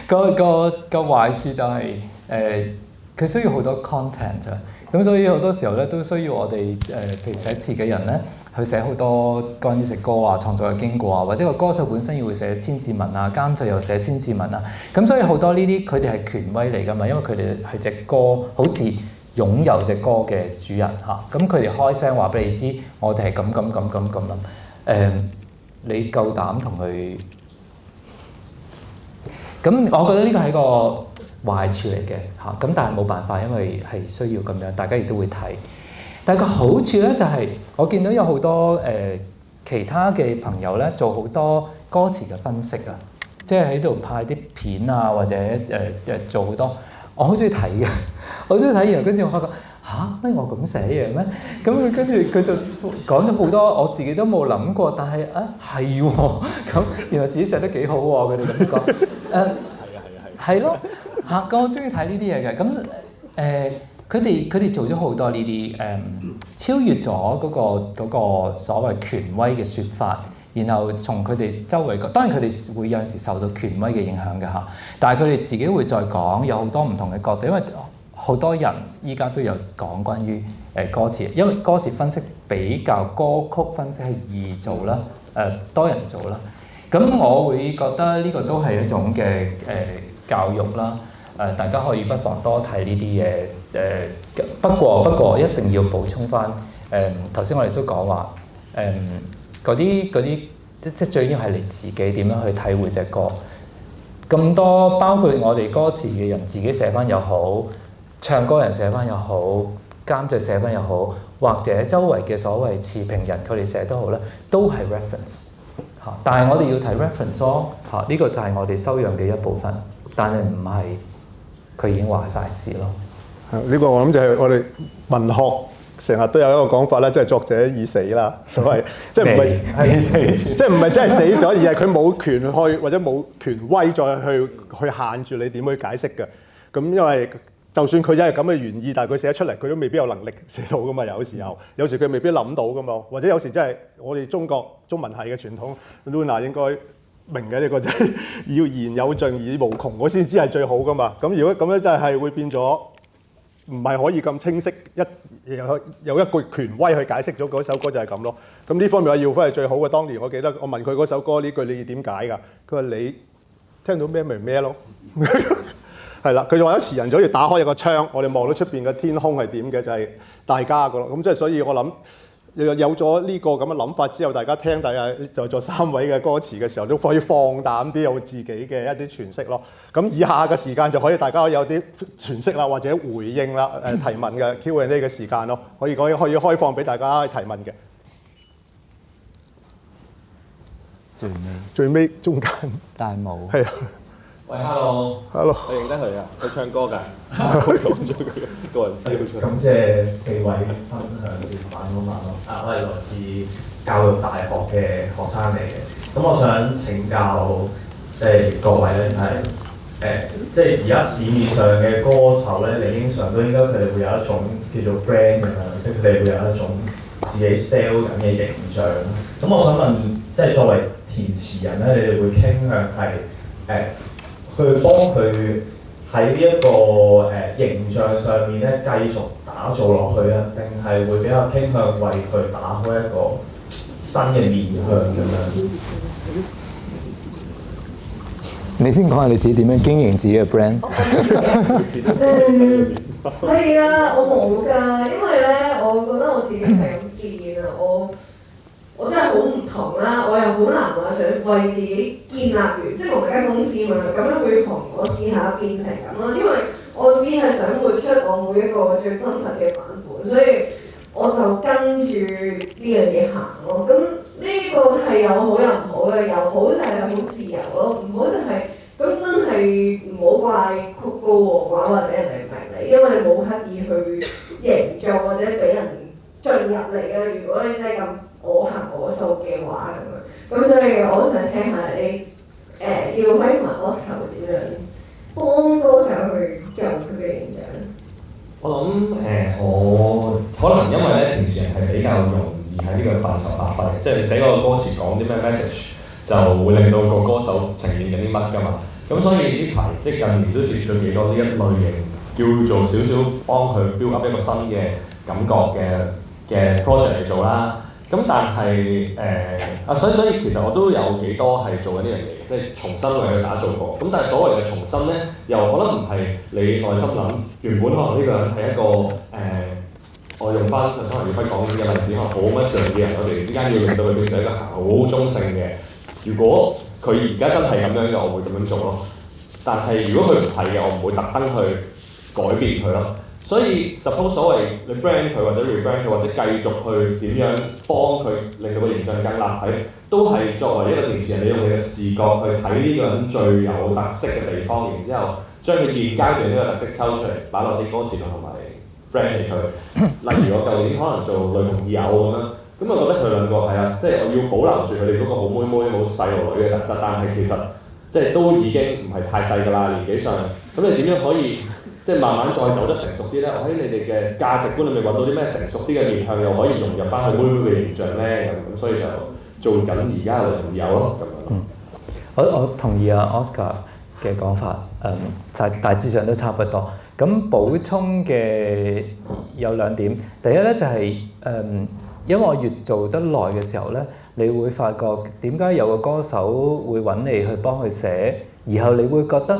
個壞處就係佢需要好多 content 啊，咁所以好多時候咧都需要我哋譬如寫詞嘅人咧，去寫好多關於隻歌啊、創作嘅經過啊，或者個歌手本身要會寫千字文啊，監製又寫千字文啊，咁所以好多呢啲佢哋係權威嚟㗎嘛，因為佢哋係隻歌好似擁有隻歌嘅主人嚇，咁佢哋開聲話俾你知，我哋係咁諗，你夠膽同佢？咁我覺得呢個係一個壞處嚟嘅嚇，咁但係冇辦法，因為係需要咁樣，大家亦都會睇。但係個好處咧就係、我見到有好多其他嘅朋友咧做好多歌詞嘅分析啊，即係喺度派啲片啊，或者做好多，我好中意睇嘅，我好中意睇完跟住我發覺乜我咁寫嘢咩？咁跟住佢就講咗好多我自己都冇諗過，但係係喎，咁原來自己寫得幾好喎，佢哋咁講。係咯嚇，咁我中意睇呢啲嘢嘅。咁佢哋做咗好多呢啲超越咗嗰個所謂權威嘅説法，然後從佢哋周圍，當然佢哋會有陣時受到權威嘅影響嘅嚇，但係佢哋自己會再講有好多唔同嘅角度，因為好多人依家都有講關於歌詞，因為歌詞分析比較歌曲分析係易做啦，多人做啦。咁我會覺得呢個都係一種嘅教育啦，大家可以不妨多睇呢啲嘢。不過一定要補充翻，頭先我哋都講話，嗰啲即係最緊要係你自己點樣去體會隻歌。咁多包括我哋歌詞嘅人自己寫翻又好，唱歌人寫翻又好，監製寫翻又好，或者周圍嘅所謂詞評人佢哋寫都好咧，都係 reference 嚇。但係我哋要睇 reference 咯嚇，呢個就係我哋修養嘅一部分，但係唔係佢已經話晒事咯。呢個我諗就係我哋文學成日都有一個講法咧，即係作者已死啦，所謂即係唔係即係唔係真係死咗，而係佢冇權去或者冇權威再去限住你點去解釋嘅。咁因為就算佢真係咁嘅原意，但係佢寫出嚟，佢都未必有能力寫到噶嘛。有時佢未必諗到噶嘛，或者有時真係我哋中文系嘅傳統 Luna 應該明嘅呢個就係要言有盡而無窮，我先知係最好噶嘛。咁如果咁樣真係會變咗。唔係可以咁清晰，有一個權威去解釋咗嗰首歌就係咁咯。咁呢方面阿耀輝係最好嘅。當年我記得我問佢嗰首歌呢句你點解㗎？佢話你聽到咩咪咩咯。係啦，佢仲話有詞人就好似打開一個窗，我哋望到出邊嘅天空係點嘅，就係大家個咯。咁即係所以我諗有咗呢個咁嘅諗法之後，大家聽大家在座三位嘅歌詞嘅時候，都可以放膽啲有自己嘅一啲詮釋咯。咁以下嘅時間就可以大家可以有啲詮釋啦，或者回應啦，提問嘅 Q&A 嘅時間咯，可以開放俾大家提問嘅。最尾中間大帽係啊。喂 ，hello，我認得佢啊，佢唱歌㗎，佢講咗佢個人資料出嚟。咁即係四位分享小販嗰晚咯。我係來自教育大學嘅學生嚟嘅。咁我想請教即係各位咧，就係即係而家市面上嘅歌手咧，理應上都應該佢哋會有一種叫做 brand 咁樣，即係佢哋會有一種自己 sell 緊嘅形象。咁我想問，即係作為填詞人咧，你哋會傾向係去幫佢喺呢一個形象上面咧繼續打造落去啊，定係會比較傾向為佢打開一個新嘅面向咁樣？你先講下你自己點樣經營自己嘅 brand。係啊，我冇㗎，因為咧，我覺得我自己係咁見啊，我真係好唔同啦，我又好難話想為自己建立完，即係我間公司嘛，咁樣會同我試下變成咁咯，因為我只係想活出我每一個最真實嘅版本，所以我就跟住呢樣嘢行咯。咁呢個係有好有唔好嘅，有好就係好自由咯，唔好就係咁真係唔好怪曲高和寡或者人哋唔明你，因為你冇刻意去營造或者俾人進入嚟嘅。如果你真係咁我行我素嘅話咁樣，咁所以我都想聽下你耀輝同埋 Oscar 點樣幫歌手去做佢嘅形象。我諗我可能因為咧填詞人係比較較容易喺呢個範疇發揮，即係你寫個歌詞講啲咩 message，就會令到個歌手呈現緊啲乜㗎嘛。咁所以呢排即係近年都接咗幾多呢一類型，叫做少少幫佢 build up 一個新嘅感覺嘅 project 嚟做啦。咁但係所以其實我都有幾多係做緊呢樣嘢嘅，即係重新為佢打造過。咁但係所謂嘅重新咧，又可能唔係你內心諗，原本可能呢個人係一個我用翻頭先黃耀輝講嘅例子，可能好乜上嘅人，我哋之間要令到佢變成一個好中性嘅。如果佢而家真係咁樣嘅，我會咁樣做咯。但係如果佢唔係嘅，我唔會特登去改變佢咯。所以 suppose 所謂你 brand 佢或者 rebrand 佢或者繼續去點樣幫佢令到個形象更立體，都係作為一個電視人，你用你嘅視覺去睇呢個人最有特色嘅地方，然之後將佢現階段呢個特色抽出嚟，擺落啲歌詞度同埋 brand 佢。例如我舊年可能做雷同二友咁樣，咁我覺得佢兩個係啊，即係我要保留住佢哋嗰個好妹妹、好細路女嘅特質，但係其實即係都已經唔係太細㗎啦，年紀上。咁你點樣可以即係慢慢再走得成熟啲咧？我喺你哋嘅價值觀裏面揾到啲咩成熟啲嘅面向，又可以融入翻去妹妹嘅形象咧？咁所以就做緊而家嘅雷同二友咯，咁樣。我同意啊 Oscar 嘅講法，就大致上都差不多。咁補充嘅有兩點，第一咧就係因為我越做得耐嘅時候咧，你會發覺點解有個歌手會揾你去幫佢寫，然後你會覺得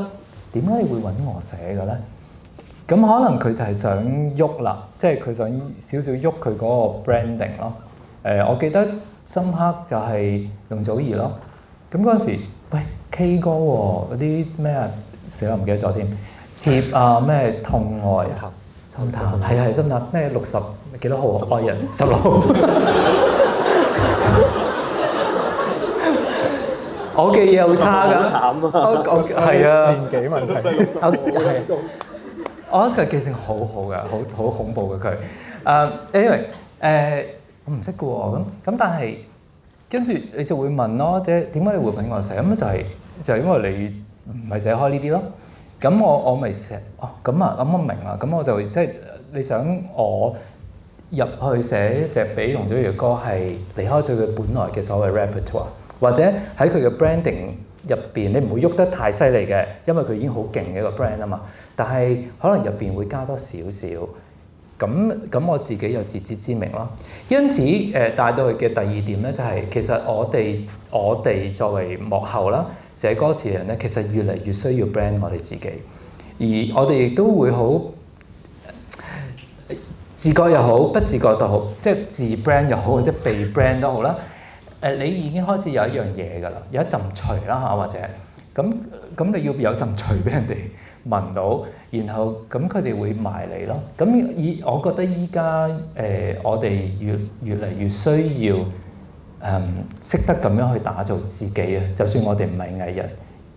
點解你會揾我寫嘅咧？咁可能佢就係想喐啦，即係佢想少少喐佢嗰個 branding 咯。我記得深刻就係容祖兒咯。咁嗰陣時，喂 K 歌喎，嗰啲咩啊，死啦唔記得咗添。貼啊咩痛愛心淡，係心淡咩60幾多號愛人16號。我嘅嘢好差㗎，我係啊年紀問題。係。Oscar 記性好好㗎，好恐怖嘅佢。anyway 我唔識嘅喎，咁但係跟住你就會問咯，即係點解你會揾我寫？咁就係因為你唔係寫開呢啲咯。咁我咪寫咁啊，咁我明啦。咁我就即係你想我入去寫一隻俾容祖兒嘅歌，係離開咗佢本來嘅所謂 repertoire， 或者喺佢嘅 branding 入邊，你唔會喐得太犀利嘅，因為佢已經好勁嘅一個 brand 啊嘛。但係可能入邊會加多少少，咁我自己有自知之明咯。因此帶到去嘅第二點咧，就係其實我哋作為幕後啦，寫歌詞嘅人咧，其實越嚟越需要 brand 我哋自己，而我哋亦都會好自覺又好，不自覺都好，即係自 brand 又好，或者被 brand 都好啦。你已經開始有一樣嘢㗎啦，有一陣除啦嚇，或者咁你要有陣除俾人哋聞到，然後咁佢哋會埋嚟咯。咁我覺得依家我哋越嚟越需要識得咁樣去打造自己啊！就算我哋唔係藝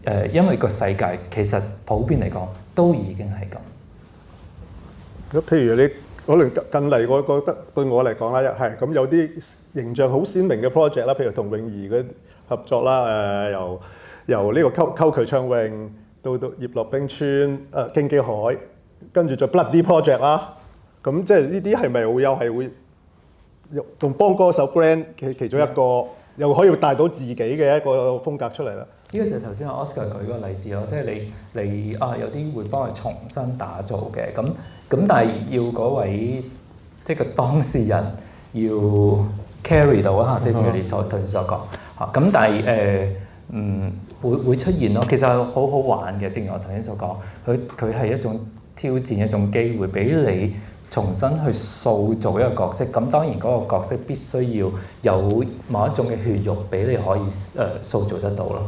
人，因為個世界其實普遍嚟講都已經係咁。譬如你可能近嚟，我覺得對我嚟講啦，係咁有啲形象好鮮明嘅 project 啦，譬如同泳兒嘅合作啦，由呢個溝渠暢泳到葉落冰川、京基海，跟住再 Bloody project 啦，咁即係呢啲係咪會有係會仲幫歌手 brand 其中一個，又可以帶到自己嘅一個風格出嚟啦？呢個就頭先阿 Oscar 舉個例子咯，即係你有啲會幫佢重新打造嘅，咁但係要嗰位即係個當事人要 carry 到啊，即係正如你頭先所講嚇，咁但係會出現咯，其實好好玩嘅，正如我頭先所講，佢係一種挑戰，一種機會俾你重新去塑造一個角色。咁當然嗰個角色必須要有某一種嘅血肉俾你可以塑造得到咯。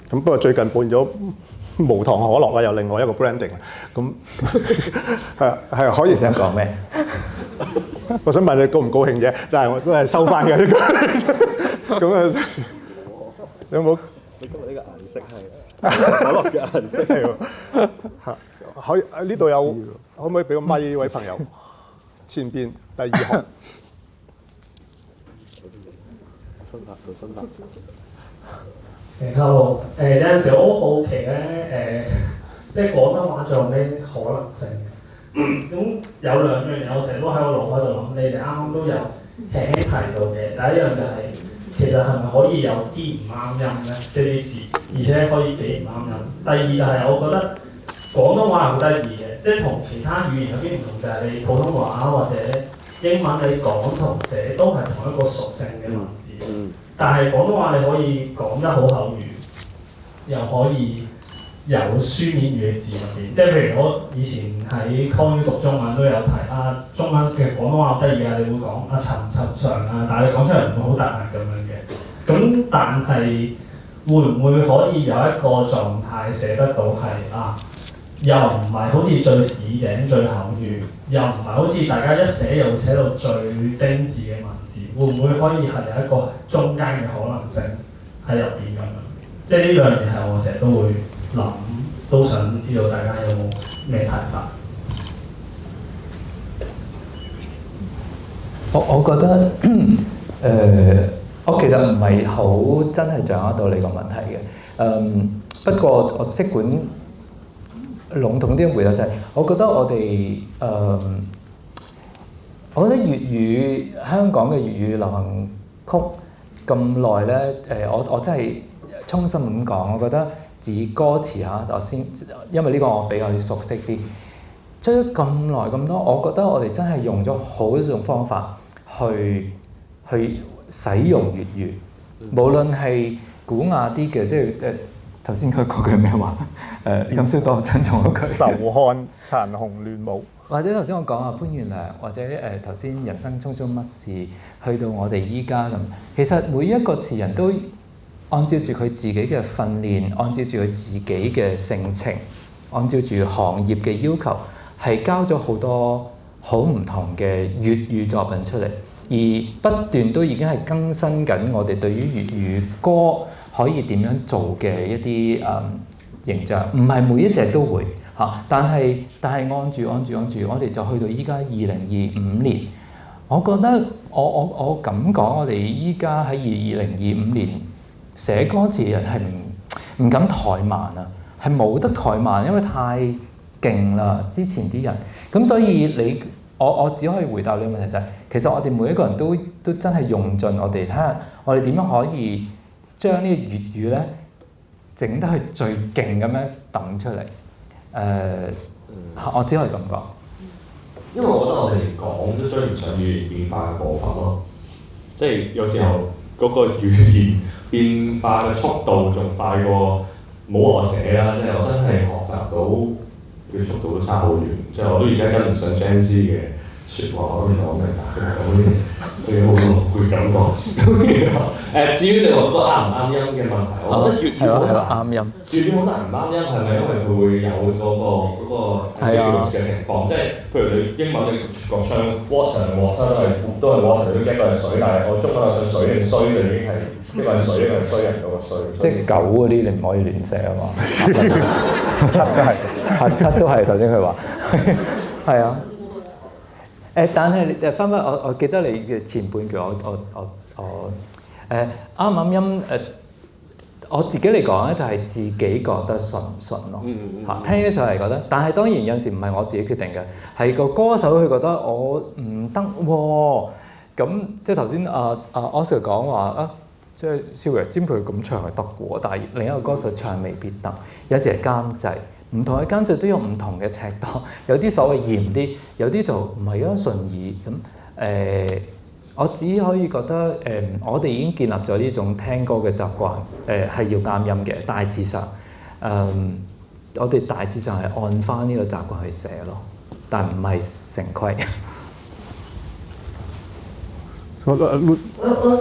咁不過最近換咗無糖可樂啊，又另外一個 branding 咁係可以。想講咩？我想問你高唔高興啫，但係我都係收翻嘅呢個。咁啊，有冇？你今日呢個顏色係可樂嘅顏色係喎。嚇，可以呢度有，可唔可以俾個咪呢位朋友？前邊第二行。新拍。Hello，有陣時我好好奇咧，即係廣東話仲有咩可能性？咁有兩樣嘢，我成日都喺我腦海度諗，你哋啱啱都有輕輕提到嘅。第一樣就係、其實係咪可以有啲唔啱音咧？即係啲字，而且可以幾唔啱音。第二就係我覺得廣東話係好得意嘅，即係同其他語言有啲唔同，就係你普通話或者英文你講同寫都係同一個屬性嘅文字，但係廣東話你可以講得好口語，又可以有書面語嘅字入邊。即係譬如我以前喺 Con U 讀中文都有提中文嘅廣東話好得意啊，你會講尋常啊，但係你講出嚟唔會好突兀咁樣嘅。咁但係會唔會可以有一個狀態寫得到係又唔係好似最市井最口語，又唔係好似大家一寫又會寫到最精緻嘅文字，會唔會可以係有一個中間嘅可能性喺入邊咁樣？即係呢兩樣嘢係我成日都會諗，都想知道大家有冇咩睇法？我覺得我其實唔係好真係掌握到你個問題嘅。不過我即管籠統啲回答就係，我覺得我哋我覺得粵語香港嘅粵語流行曲咁耐咧，我真係衷心咁講，我覺得自歌詞嚇，我先因為呢個我比較熟悉啲，出咗咁耐咁多，我覺得我哋真係用咗好多種方法去使用粵語，無論係古雅啲嘅，即係頭先佢講句咩話？飲少多珍重嗰句。仇漢殘紅亂舞。或者頭先我講啊潘源良，或者頭先人生匆匆乜事，去到我哋依家咁，其實每一個詞人都按照住佢自己嘅訓練，按照住佢自己嘅性情，按照住行業嘅要求，係交咗好多好唔同嘅粵語作品出嚟，而不斷都已經係更新緊我哋對於粵語歌可以點樣做嘅一啲形象，唔係每一隻都會嚇，但係按住，我哋就去到依家2025年，我覺得我咁講，我哋依家喺2025年寫歌詞嘅人係唔敢怠慢啊，係冇得怠慢，因為太勁啦之前啲人，咁所以我只可以回答你個問題就係，其實我哋每一個人都真係用盡我哋睇下，我哋點樣可以將呢個粵語咧整得去最勁咁樣揼出嚟。我只可以咁講。因為我覺得我哋講都追唔上語言變化嘅步伐咯，即係有時候嗰個語言變化嘅速度仲快過冇我寫啦，即係我真係學習到嘅速度都差好遠，即係我都而家跟唔上 Gen Z 嘅説話，我都講明白，佢好會感覺。至於你話嗰個啱唔啱音嘅問題，我覺得粵語好難啱音。粵語好難唔啱音，係咪因為佢會有嗰個嘅情況？即係譬如你英文你講唱 water 同 water 都係 water，一個係水，但係我中文有水定衰就已經係一個係水，一個係衰人嗰個衰。即係狗嗰啲你唔可以亂寫啊嘛。七都係，七都係頭先佢話，係啊。但係翻我記得你嘅前半句，我啱唔啱音我自己嚟講咧就係自己覺得順唔順咯嚇，聽起上嚟覺得，但係當然有陣時唔係我自己決定嘅，係個歌手佢覺得我唔得喎，咁即係頭先Oscar 講話即係少爺尖佢咁唱係得嘅喎，但係另一個歌手唱未必得，有時係監製。唔同嘅監製都有唔同嘅尺度，有啲所謂嚴啲，有啲就唔係咁順耳咁。我只可以覺得我哋已經建立咗呢種聽歌嘅習慣，係要啱音嘅。大致上，我哋大致上係按翻呢個習慣去寫咯，但唔係成規。我都講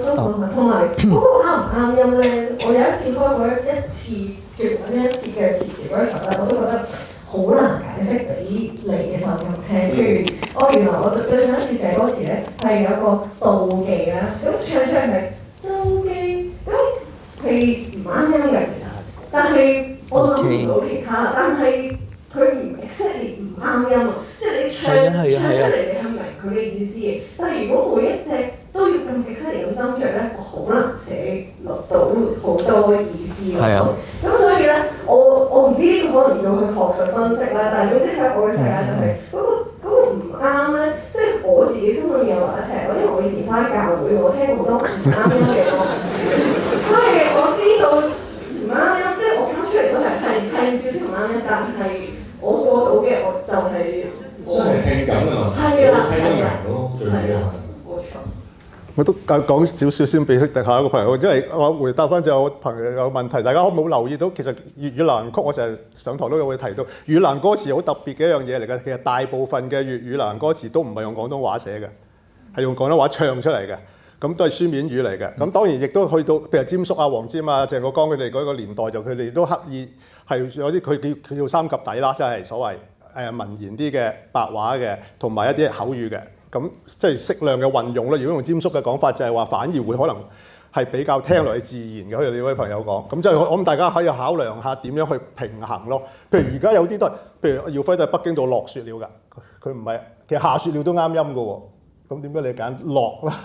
下，同埋嗰個啱唔啱音咧，我有一次開過一次。揾一次嘅填詞嗰陣咧，我都覺得好難解釋俾你嘅受眾聽。譬如，原來我對上一次寫歌詞咧係有個妒忌啦，咁唱出係妒忌，咁係唔啱音嘅其實，但係我諗唔到其他，但係佢唔 exactly 唔啱音啊，即係你唱出嚟你係明佢嘅意思嘅，但係如果每一隻都要咁 exactly 咁斟酌咧，我好難寫落到好多意思咯。咁所以咧，我唔知呢個可能要去學術分析啦，但係總之喺我嘅世界就係嗰個我聽好多唔啱音嘅歌，即係我知道唔啱音，即係我交出嚟嗰題係少少唔啱音，但係我過到嘅我就係真係聽感啊，係啦，聽得明咯，最主要係。冇錯。我都講少少先俾下一個朋友，因為我回答翻就有朋友有問題，大家可冇留意到？其實粵語流行曲我成日上堂都有會提到，粵語流行歌詞好特別嘅一樣嘢嚟嘅。其實大部分嘅粵語流行歌詞都唔係用廣東話寫嘅，係用廣東話唱出嚟嘅，咁都係書面語嚟嘅。咁當然亦都去到譬如霑叔啊、黃霑啊、鄭國江佢哋嗰個年代，就佢哋都刻意係有啲佢叫三及底啦，即係所謂文言啲嘅白話嘅，同埋一啲口語嘅。咁即係適量嘅運用啦。如果用霑叔嘅講法，就係話反而會可能係比較聽落去自然嘅。好似你位朋友講，咁即係我諗大家可以考量下點樣去平衡咯。譬如而家有啲都係，譬如耀輝都係北京度落雪了㗎，佢唔係，其實下雪了都啱音㗎喎。咁點解你揀落啦？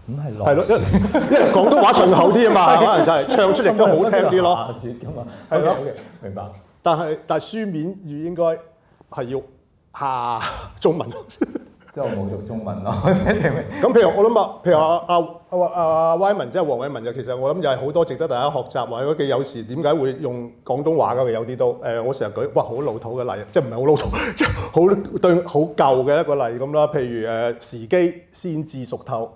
咁係落。係咯，因為廣東話順口啲啊嘛，可能就係唱出嚟都好聽啲咯。下雪㗎嘛，係咯 OK，明白。但係書面語應該係要下中文。即係我冇讀中文咯，即係明。咁譬如我諗啊，譬如阿 Wyman 即係黃偉文，就其實我諗又係好多值得大家學習，或者佢有時點解會用廣東話㗎？有啲都我成日舉哇好老土嘅例，即係唔係好老土，即係好對好舊嘅一個例咁啦。譬如時機先至熟透，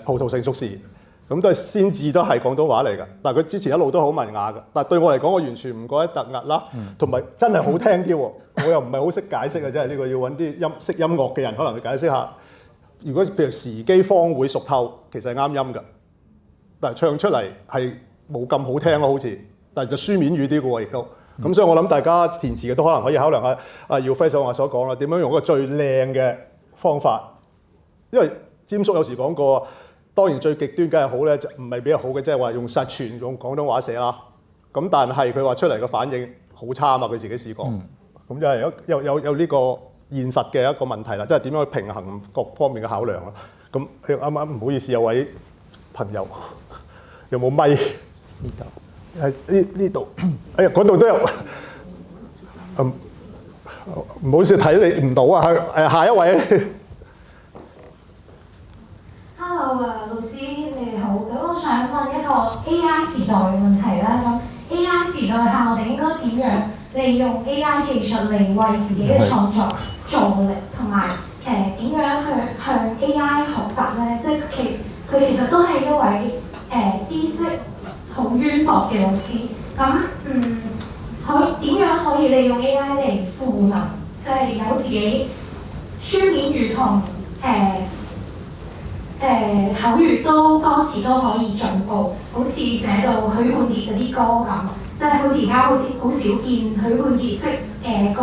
葡萄成熟時。咁都係先至都係廣東話嚟㗎，但係佢之前一路都好文雅㗎。但係對我嚟講，我完全唔覺得突兀啦，同埋真係好聽啲喎。我又唔係好識解釋嘅，真係呢個要揾啲識音樂嘅人可能去解釋下。如果譬如時機方會熟透，其實係啱音㗎，但係唱出嚟係冇咁好聽咯，好似。但係就書面語啲嘅喎，亦都。咁所以我諗大家填詞嘅都可能可以考量下阿耀輝所講啦，點樣用一個最靚嘅方法。因為霑叔有時講過。當然最極端梗係好咧，就唔係比較好嘅，即係話用實全用廣東話寫啦。咁但係佢話出嚟嘅反應好差啊嘛，佢自己試過。咁就係有呢個現實嘅一個問題啦，即係點樣去平衡各方面嘅考量咯。咁啱啱唔好意思，有位朋友有冇咪？呢度係呢度，哎呀嗰度都有。唔好意思睇你唔到啊，係下一位。Hello 老師你好，咁我想問一個 AI 時代嘅問題啦。咁 AI 時代下，我哋應該點樣利用 AI 技術嚟為自己嘅創作助力，同埋點樣去向 AI 學習咧？即係佢其實都係一位知識好淵博嘅老師。咁點樣可以利用 AI 嚟賦能，即係有自己書面語同口語都歌詞都可以進步，好似寫到許冠傑嗰啲歌咁，即係好似而家好少見許冠傑式歌，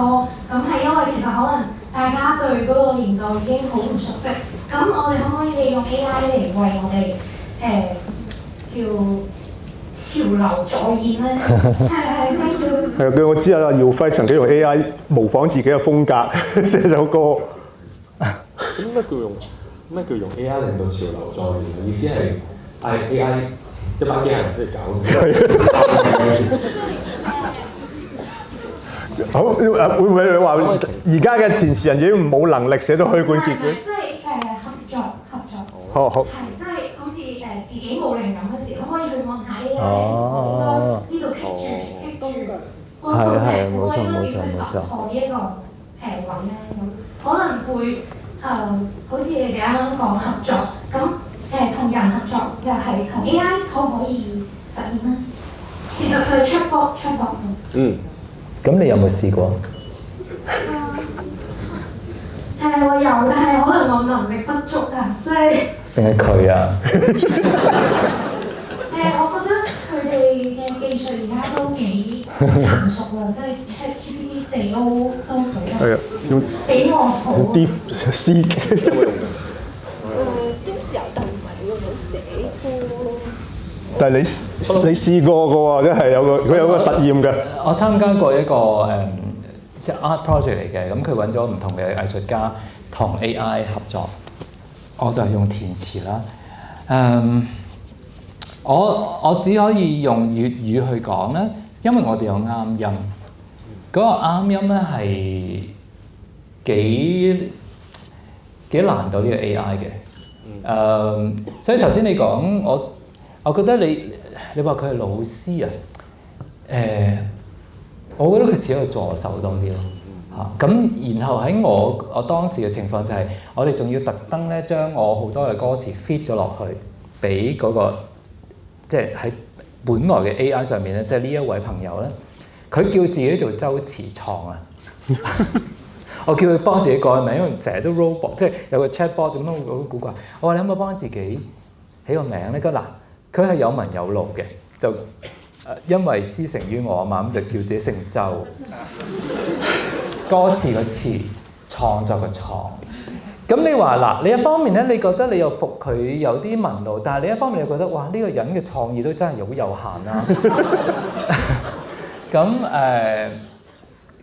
咁係因為其實可能大家對嗰個年代已經好唔熟悉，咁我哋可唔可以利用 AI 嚟為我哋叫潮流再現咧？係我知啊，耀輝曾經用 AI 模仿自己嘅風格寫首歌。咩叫用 AI 令到潮流再現？意思係嗌 AI 一班機械人出嚟搞。好，會唔會你話而家嘅填詞人已經冇能力寫到許冠傑嘅？即係合作。好。係，即係好似自己冇靈感嘅時候，可以去問下 AI，呢度棘住，係冇錯。破呢一個位咧，咁可能會好似你哋啱啱講合作，咁同人合作又係同 AI 可唔可以實現咧？其實就係 chatbot。咁你有冇試過？我有，但係可能我能力不足啊，即係。定係佢啊？我覺得佢哋嘅技術而家都幾成熟啦，即係 ChatGPT 4O 都寫得比我好。啲詩啲時候就唔係用到寫歌。但係你試過嘅喎，即係佢有個實驗嘅。我參加過一個即係 art project 嚟嘅，咁佢揾咗唔同嘅藝術家同 AI 合作，我就係用填詞啦。我只可以用粵語去講咧，因為我哋有啱音。嗰個啱音咧係幾難到呢個 AI 嘅。所以頭先你講我覺得你話佢係老師啊，我覺得佢似一個助手多啲咯嚇。咁然後喺我當時嘅情況就係，我哋仲要特登咧將我好多嘅歌詞 fit 咗落去，俾嗰個即係喺本來嘅 AI 上面咧，即係呢一位朋友咧，佢叫自己做周慈創啊。我叫佢幫自己改名，因為成日都 robot， 即係有個 chatbot 點樣好古怪。我話你可唔可以幫自己起個名咧？嗱，佢係有文有路嘅，就因為師承於我啊嘛，咁就叫自己姓周。歌詞個詞，創作個創。咁你話嗱，你一方面咧，你覺得你又服佢有啲紋路，但係另一方面你又覺得哇，呢個人嘅創意都真係好有限啦。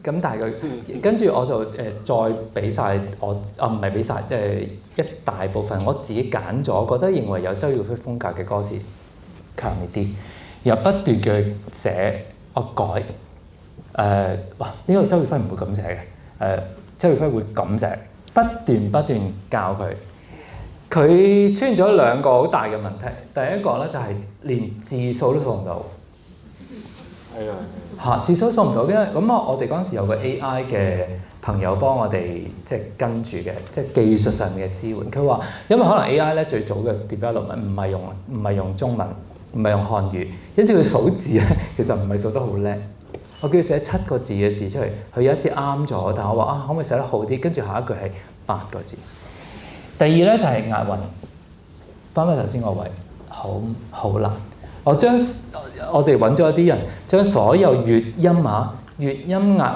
咁但係佢跟住我就再俾晒我唔係俾晒，即係一大部分我自己揀咗，覺得認為有周耀輝風格嘅歌詞強烈啲，又不斷嘅寫我改哇呢個周耀輝唔會咁寫嘅，周耀輝會咁寫，不斷教佢。佢出現咗兩個好大嘅問題，第一個咧就係連字數都數唔到。係啊。嚇，字數數唔到，因為咁我哋嗰陣時有個 AI 嘅朋友幫我哋即係跟住嘅，即係技術上面嘅支援。佢話因為可能 AI 咧最早嘅 development 唔係用中文，唔係用漢語，因此佢數字咧其實唔係數得好叻。我叫佢寫7個字嘅字出嚟，佢有一次啱咗，但係我話可唔可以寫得好啲？跟住下一句係8個字。第二咧就係押韻，翻返頭先個位，好難。我哋揾咗一啲人，將所有粵音押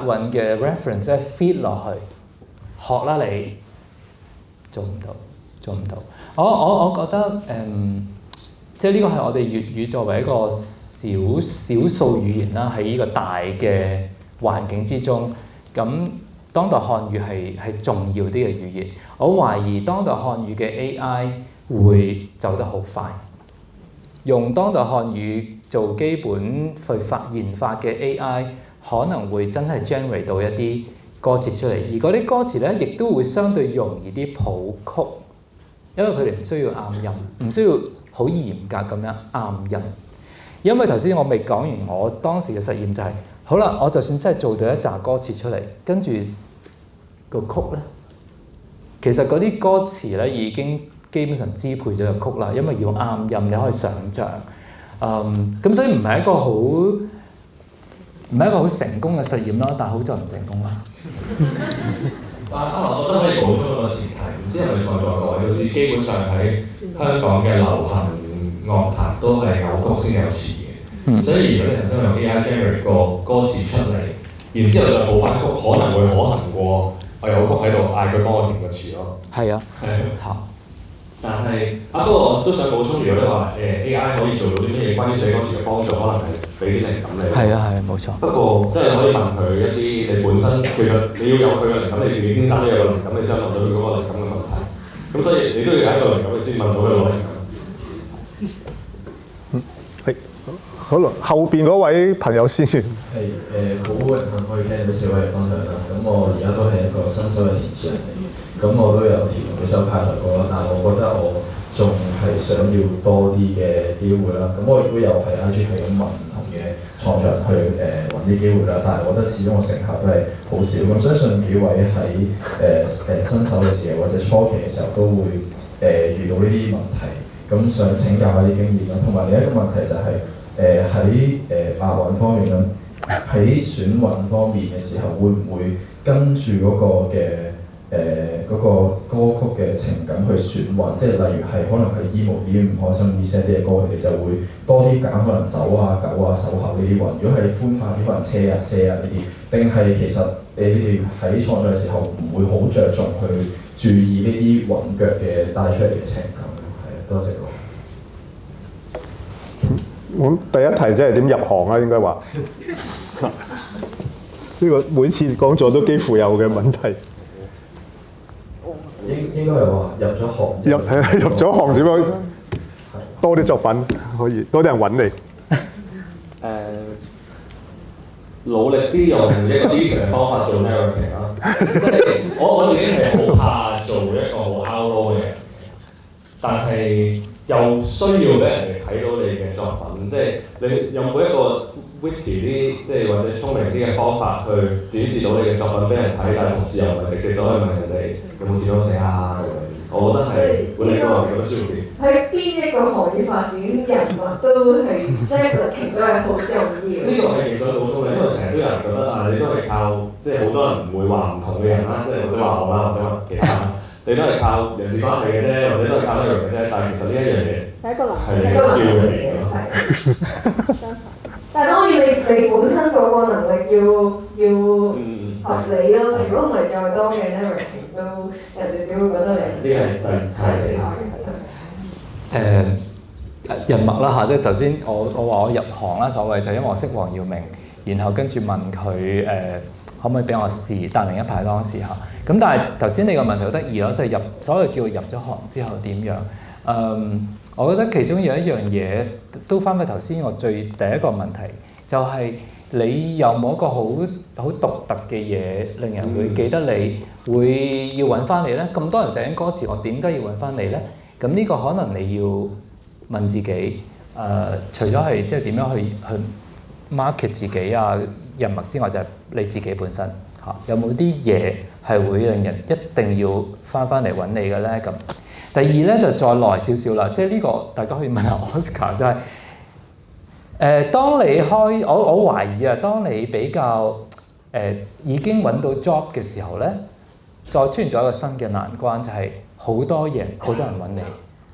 韻嘅 reference 咧 feed 落去，學啦你，做唔到。我覺得即係呢個係我哋粵語作為一個少數語言啦，喺呢個大嘅環境之中，咁當代漢語係重要啲嘅語言。我懷疑當代漢語嘅 AI 會走得好快。用當代漢語做基本去研發嘅 AI 可能會真係 generate 到一啲歌詞出嚟，而嗰啲歌詞咧亦都會相對容易啲譜曲，因為佢哋唔需要啱音，唔需要好嚴格咁樣啱音。因為頭先我未講完，我當時嘅實驗就係，好啦，我就算真係做到一紮歌詞出嚟，跟住個曲咧，其實嗰啲歌詞咧已經基本上支配咗個曲啦，因為要啱音，你可以想像。咁所以唔係一個好成功嘅實驗啦，但係好在唔成功啦。但我覺得可以補充一個前提，唔知係咪在座各位都知，基本上喺香港嘅流行樂壇都係有曲先有詞嘅。所以如果你頭先用 AI generate 個歌詞出嚟，然之後再補翻曲，可能會可行過我有曲喺度嗌佢幫我填個詞咯。係啊。嚇。但係不過我都想補充，如果你話AI 可以做到啲咩嘢關於寫歌詞嘅幫助，可能係俾啲靈感你。係啊，冇錯。不過即係可以問佢一啲你本身其實你要有佢嘅靈感，你自己天生都有個靈感，你先問到佢嗰個靈感嘅問題。咁所以你都要有一個靈感，你先問到佢個靈感。係，可能後邊嗰位朋友先。係好榮幸可以聽到小偉分享啦。咁我而家都係一個新手嘅填詞人嚟嘅。咁我都有填幾首派台歌啦，但係我覺得我仲係想要多啲嘅機會啦。咁我亦都有係 IG 係咁問唔同嘅創作人去揾啲機會啦，但係我覺得始終個成效都係好少。咁相信幾位喺新手嘅時候或者初期嘅時候都會遇到呢啲問題，咁想請教下啲經驗啦。同埋另一個問題就係喺押韻方面啦，喺選韻方面嘅時候會唔會跟住嗰個嘅嗰個歌曲嘅情感去選韻，即係例如係可能係 emo 啲唔開心啲 sad 啲嘅歌，佢哋就會多啲揀可能走啊、狗啊、守候呢啲韻。如果係歡快啲，可能車啊、些啊呢啲，定係其實你哋喺創作嘅時候唔會好着重去注意呢啲韻腳嘅帶出嚟嘅情感。係啊，多謝我。咁第一題即係點入行啊？應該話呢個每次講座都幾乎有嘅問題。應該係話入咗行，入咗行點樣多啲作品可以多啲人揾你？努力啲用一個 decent 嘅方法做 networking 啦。即係我自己係好怕做一個好但係又需要俾人哋睇到你嘅作品，即係你有冇一個 witty 啲，即係或者聰明啲嘅方法去展示到你嘅作品俾人睇，但係同時又唔係直接走去問人哋有冇錢攞寫啊？我覺得係會令到人覺得舒服啲。喺邊一個行業發展人物都係即係其都係好重要。呢個係其實好聰明，因為成日都有人覺得啊，你都係靠即係好多人唔會話唔同嘅人啦，即係或者話我啦，或者話其他。你都係靠人事關係嘅啫，或者都係靠一樣嘅啫。但係其實呢一樣嘢係一個能係你嘅燒嚟嘅。但係當然你本身嗰個能力要合理咯。如果唔係再多嘅 narrative 都人哋只會覺得你呢係人脈啦嚇，即係頭先我話我入行啦，所謂就因為我識黃耀明，然後跟住問佢可唔可以俾我試帶另一排當時嚇。咁但係頭先你個問題好得意咯，即係所謂叫入咗行之後點樣？我覺得其中有一樣嘢都翻返頭先我第一個問題，就係你有冇一個好獨特嘅嘢，令人會記得你，會要揾翻你咧？咁多人寫緊歌詞，我點解要揾翻你咧？咁呢個可能你要問自己，除咗係即係點樣去 market 自己啊人脈之外，就係你自己本身嚇，有冇啲嘢係會令人一定要翻嚟揾你嘅咧？咁第二咧就再耐少少啦，即係呢個大家可以問下 Oscar， 就係當你我懷疑啊，當你比較已經揾到 job 嘅時候咧，再出現咗一個新嘅難關，就係好多人揾你，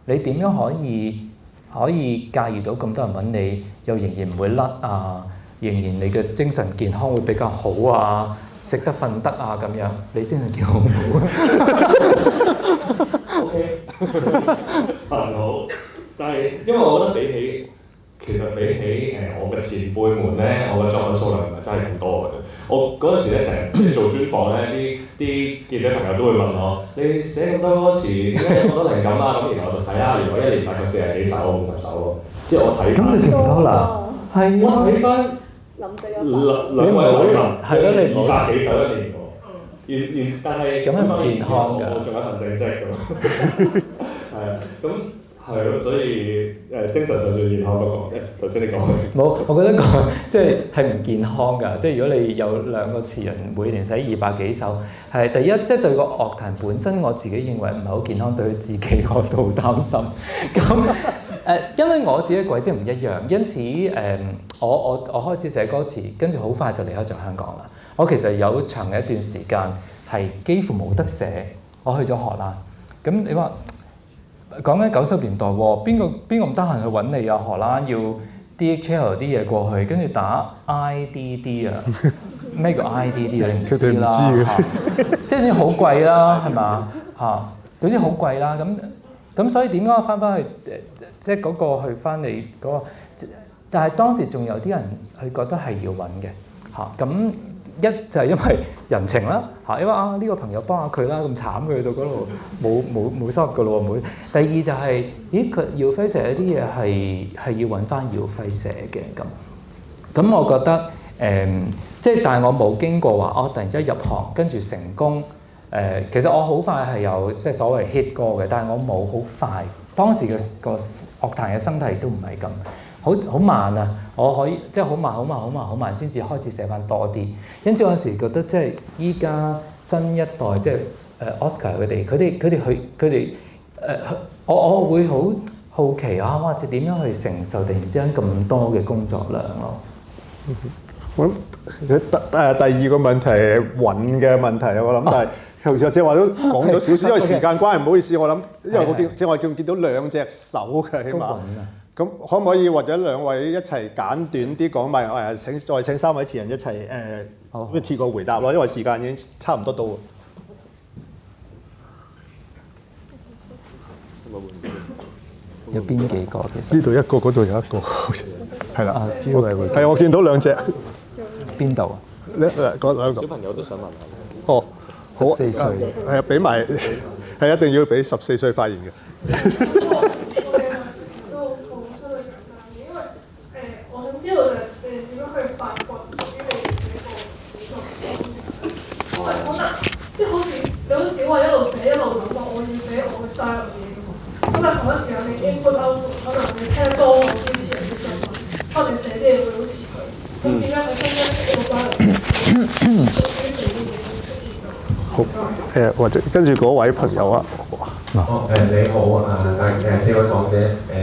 你點樣可以駕馭到咁多人揾你，又仍然唔會甩啊，仍然你嘅精神健康會比較好啊，食得瞓得啊咁樣，你精神健康好唔好？OK， 還好，但係因為我覺得比起我嘅前輩們咧，我嘅作品數量唔係真係咁多嘅。我嗰陣時咧成日做專訪咧，啲記者朋友都會問我：你寫咁多歌詞，點解有咁多靈感啊？咁然後我就睇下，原來一年大概40幾首、50首喎。即係我睇翻。咁就唔多啦。係我睇翻兩位偉人，係咯，你200幾首一年喎。但係咁係唔健康㗎。我仲有一份正職㗎。係啊，咁。係咯，所以精神上最健康嗰個，頭先你講冇，我覺得即係唔健康㗎。即係如果你有兩個詞人每年寫200幾首，係第一，即係對個樂壇本身，我自己認為唔係好健康，對佢自己我都好擔心。咁因為我自己嘅軌跡唔一樣，因此我開始寫歌詞，跟住好快就離開咗香港啦。我其實有長嘅一段時間係幾乎冇得寫，我去咗荷蘭。咁你話？講緊90年代喎，邊個咁得閒去揾你啊？荷蘭要 DHL 啲嘢過去，跟住打 IDD 啊，咩叫 IDD 啊？你唔知啦嚇，即係總之好貴啦，係嘛嚇？總之好貴啦，咁所以點解我翻去即係嗰個去翻你嗰個？但係當時仲有啲人佢覺得係要揾嘅嚇，咁。一就係因為人情啦嚇，因為呢個朋友幫下佢啦，咁慘佢去到嗰度冇收入噶咯喎，冇。第二就係佢耀輝寫一啲嘢係要揾翻耀輝寫嘅咁我覺得即係但係我冇經過話突然之間入行跟住成功其實我好快係有即係所謂 hit 歌嘅，但係我冇好快。當時嘅個樂壇嘅生態都唔係咁。好慢啊！我可以即係好慢先至開始寫翻多啲。因此有陣時覺得即係依家新一代即係Oscar 佢哋我會好好奇啊！或者點樣去承受突然之間咁多嘅工作量咯？我諗第二個問題係揾嘅問題我諗，但係頭先即係話都講咗少少，因為時間關係唔好意思，我諗因為我見到兩隻手嘅起碼。咁可唔可以或者兩位一齊簡短啲講埋再請3位詞人一齊一次過回答咯，因為時間已經差唔多到。有邊幾個其實？呢度一個，嗰度有一個，係啦。係我見到兩隻。邊度啊？嗰兩個。小朋友都想問下。哦，好。14歲。係啊，俾埋係一定要俾14歲發言嘅。即係好似你好少話一路寫一路諗話我要寫我嘅生日嘢㗎嘛，咁但同一時間你 input output 可能你聽得多我啲詞人嘅作品，可能寫啲嘢會好似佢。咁點樣去中間一個關係？好或者跟住嗰位朋友啊。你好四位講者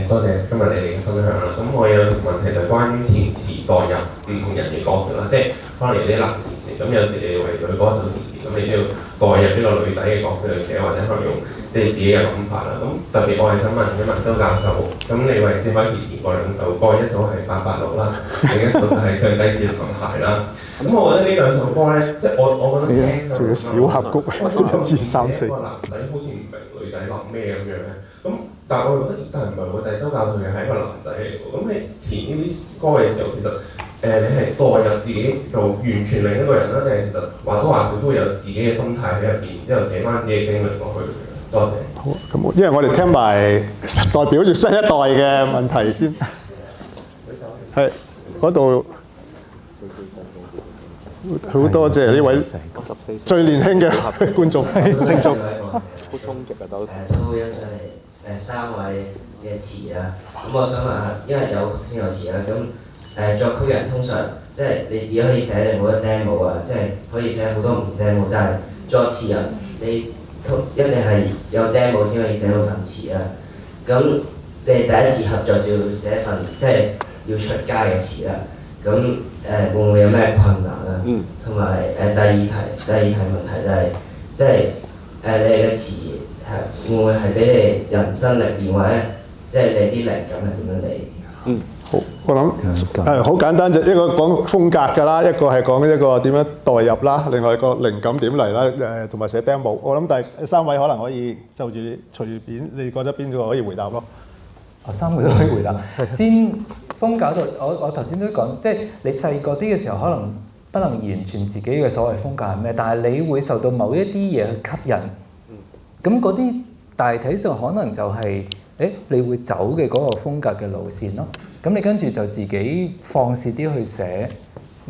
多謝今日你哋嘅分享啦。咁我有條問題就係關於填詞代入唔同人嘅角色啦，即係可能有啲男填詞，咁有時你為咗歌手填詞，咁你都要代入呢個女仔嘅角色去寫，或者可能用即係自己嘅諗法啦。咁特別我係想問一問周教授，咁你為薛凱琪填過兩首歌，一首係《886》啦，另一首就係《上帝是男孩》啦。咁我覺得呢兩首歌咧，即係我覺得聽到，仲要小峽谷1、2、3、4。個男仔好似唔明女仔諗咩咁樣咧，咁但係我覺得但係唔係喎，就係周教授係一個男仔嚟喎，咁你填呢啲歌嘅時候，其實你係代入自己做完全另一個人啦，定係其實或多或少都會有自己嘅心態喺入邊，之後寫翻自己嘅經歷落去。多謝。好，咁因為我哋聽埋代表住新一代嘅問題先，係嗰度。好多謝呢位最年輕嘅觀眾聽眾。好衝擊啊！都欣賞三位嘅詞啦。咁我想問下，因為先有詞啦，咁作曲人通常即係你自己可以寫好多 demo 啊，即係可以寫好多唔同 demo，但係作詞人你一定係有 demo 先可以寫到份詞啊。咁你第一次合作就要寫份即係要出街嘅詞啦。咁會唔會有咩困難啊？同埋第二題問題就係、即係你哋嘅詞係會唔會係俾你人生歷練，或者即係你啲靈感係點樣嚟？好，我諗好簡單，就一個講風格㗎啦，一個係講一個點樣代入啦，另外一個靈感點嚟啦，同埋寫 demo。我諗第三位可能可以就住隨便，你覺得邊個可以回答咯？三個都可以回答。先風格度，我頭先都講，即係你細個啲嘅時候，可能不能完全自己嘅所謂風格係咩，但係你會受到某一啲嘢去吸引。咁嗰啲大體上可能就係、你會走嘅嗰個風格嘅路線咯。咁你跟住就自己放肆啲去寫，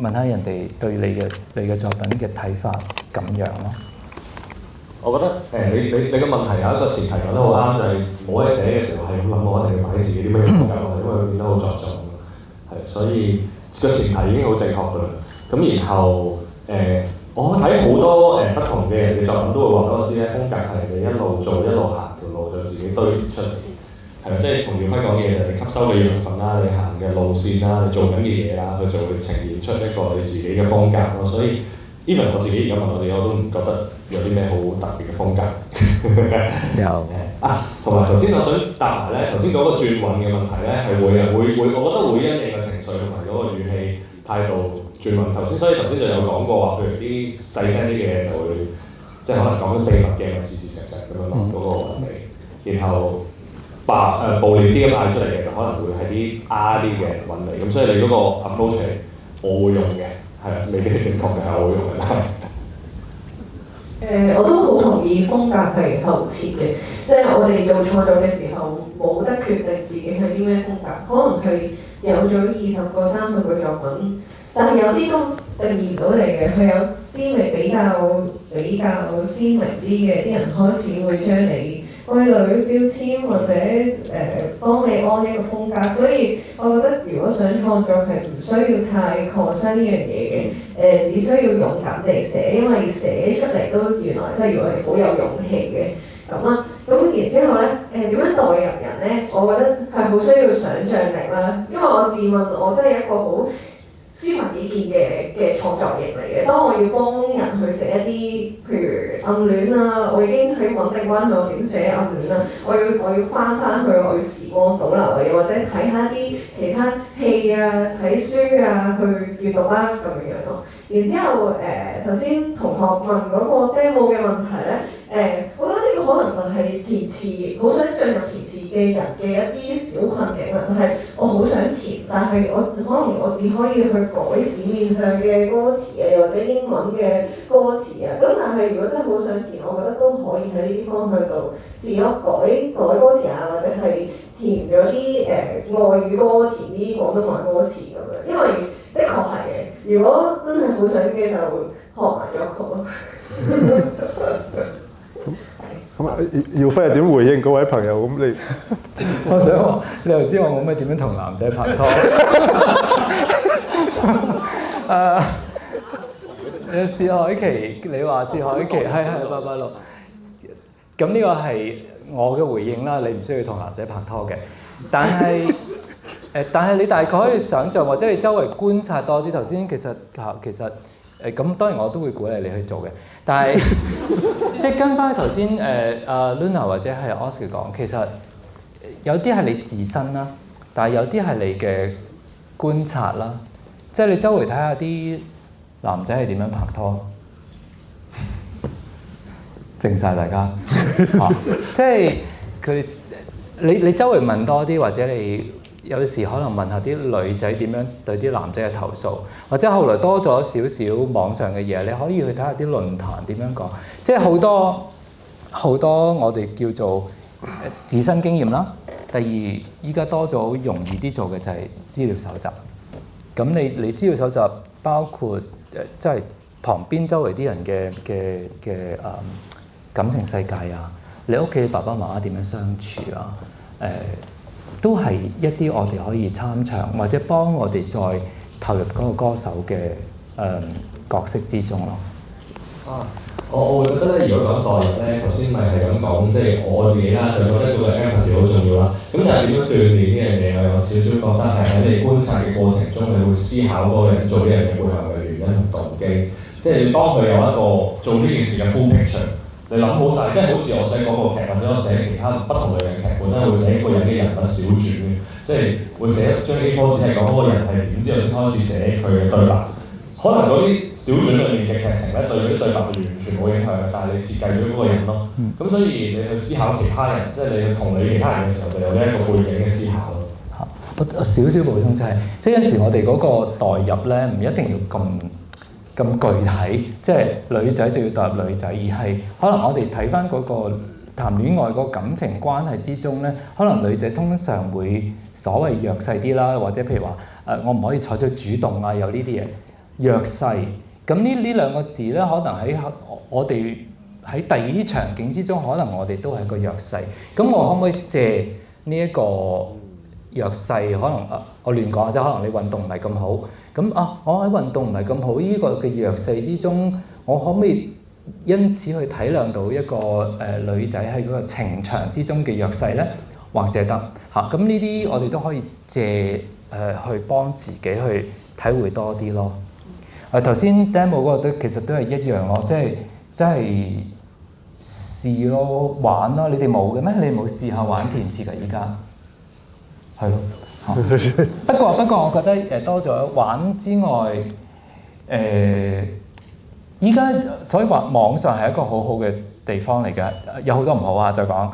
問下人哋對你嘅作品嘅睇法咁樣咯。我覺得你嘅問題有一個前提講得好啱，就係冇喺寫嘅時候係咁諗，我一定要擺自己啲咩風格落去，因為會變得好着重。係，所以個前提已經好正確㗎啦。咁然後我睇好多不同嘅人嘅作品都會話俾我知咧，風格係你一路做一路行條路就自己堆出嚟。係啦，即係同耀輝講嘅嘢就係你吸收嘅養分啦，你行嘅路線啦，你做緊嘅嘢啦，佢就會呈現出一個你自己嘅風格咯。所以 even 我自己而家問我哋，我都唔覺得有啲咩好特別嘅風格。有同埋頭先我想答埋咧，頭先嗰個轉運嘅問題咧係會，我覺得會因應個情緒同埋嗰個語氣態度轉運。所以頭先就有講過話，譬如啲細聲啲嘅嘢就會，即係可能講緊秘密嘅事實咁樣落嗰個韻味，然後暴烈啲咁嗌出嚟嘅就可能會係啲啲嘅韻味。咁所以你嗰個 approach 我會用嘅，係啊，未必係正確嘅，我會用嘅。我都好同意風格係後設嘅，即係我哋做創作嘅時候冇得決定自己係啲咩風格，可能係有咗20個、30個作品，但係有啲都定義唔到你嘅，係有啲咪比較鮮明啲嘅，啲人開始會將你歸類標籤或者幫你安一個風格，所以我覺得如果想創作係唔需要太抗傷呢樣嘢嘅，只需要勇敢地寫，因為寫出嚟都原來真係要係好有勇氣嘅咁啦。咁然之後咧，點樣代入人咧？我覺得係好需要想像力啦，因為我自問我真係一個好抒發意見嘅創作型嚟嘅。當我要幫人去寫一啲譬如暗戀啊，我已經喺穩定關係，我點寫暗戀啊？我要翻去，我要時光倒流嘅，或者睇下啲其他戲啊、睇書啊去閱讀啦咁樣咯。然之後頭先同學問嗰個 demo 嘅問題咧，我覺得呢個可能就係填詞，好想進入填詞嘅人嘅一啲小困境啦，就係我好想填，但係可能我只可以去改市面上嘅歌詞啊，又或者英文嘅歌詞啊。咁但係如果真係好想填，我覺得都可以喺呢啲方向度試咗改歌詞啊，或者係填咗啲外語歌，填啲廣東話歌詞咁樣。因為的確係嘅，如果真係好想嘅就學埋作曲咯。咁耀輝係點回應嗰位朋友？咁你我想話，你又知我冇咩點樣同男仔拍拖。薛凱琪，你話薛凱琪係886。咁呢個係我嘅回應啦，你唔需要同男仔拍拖嘅。但係你大概可以想像，或者你周圍觀察多啲。頭先其實咁當然我都會鼓勵你去做嘅。但係即係跟翻頭先Luna 或者係 Oscar 講，其實有啲係你自身啦，但係有啲係你嘅觀察啦。即係你周圍睇下啲男仔係點樣拍拖，靜晒大家。即係佢你周圍問多啲，或者你有時可能問下啲女仔點樣對啲男仔嘅投訴，或者後來多咗少少網上嘅嘢，你可以去睇下啲論壇點樣講。即係好多我哋叫做自身經驗啦。第二，依家多咗好容易啲做嘅就係資料搜集。咁你資料搜集包括即係旁邊周圍啲人嘅感情世界啊，你屋企爸爸媽媽點樣相處啊？都係一啲我哋可以參詳，或者幫我哋再投入嗰個歌手嘅角色之中咯。我會覺得咧，如果講代入咧，頭先咪係咁講，即係我自己啦，就覺得嗰個 empathy 好重要啦。咁但係點樣鍛鍊呢樣嘢，我有少少覺得係喺你觀察嘅過程中，你會思考嗰個人做呢樣嘢背後嘅原因同動機。即係你當佢有一個做呢件事嘅 full picture，你諗好晒，即係好似我寫廣告劇或者我寫其他不同類型嘅劇本咧，會寫一個人嘅人物小傳嘅，即係會寫張 A4 紙係講嗰個人係點之後先開始寫佢嘅對白。可能嗰啲小傳裏面嘅劇情咧，對嗰啲對白係完全冇影響，但係你設計咗嗰個人咯。咁所以你去思考其他人，即係你去同理其他人嘅時候，就有呢一個背景嘅思考咯。我少少補充就係，即係有時我哋嗰個代入咧，唔一定要咁具體，即係女仔就要代入女仔，而係可能我哋睇翻嗰個談戀愛個感情關係之中咧，可能女仔通常會所謂弱勢啲啦，或者譬如話我唔可以採取主動啊，有呢啲嘢。弱勢，咁呢兩個字咧，可能喺我哋喺第二啲場景之中，可能我哋都係個弱勢。咁我可唔可以借呢一個弱勢？可能我亂講，即係可能你運動唔係咁好。咁我喺運動唔係咁好呢個嘅弱勢之中，我可唔可以因此去體諒到一個女仔喺嗰個情場之中嘅弱勢咧？或者得嚇？咁呢啲我哋都可以借去幫自己去體會多啲咯。頭先 demo 嗰個其實都係一樣咯，即係試咯，玩咯。你哋冇嘅咩？你哋冇試下玩填詞㗎？依家係咯。不過我覺得多咗玩之外，依家所以話網上係一個好好嘅地方嚟㗎，有好多唔好啊。再講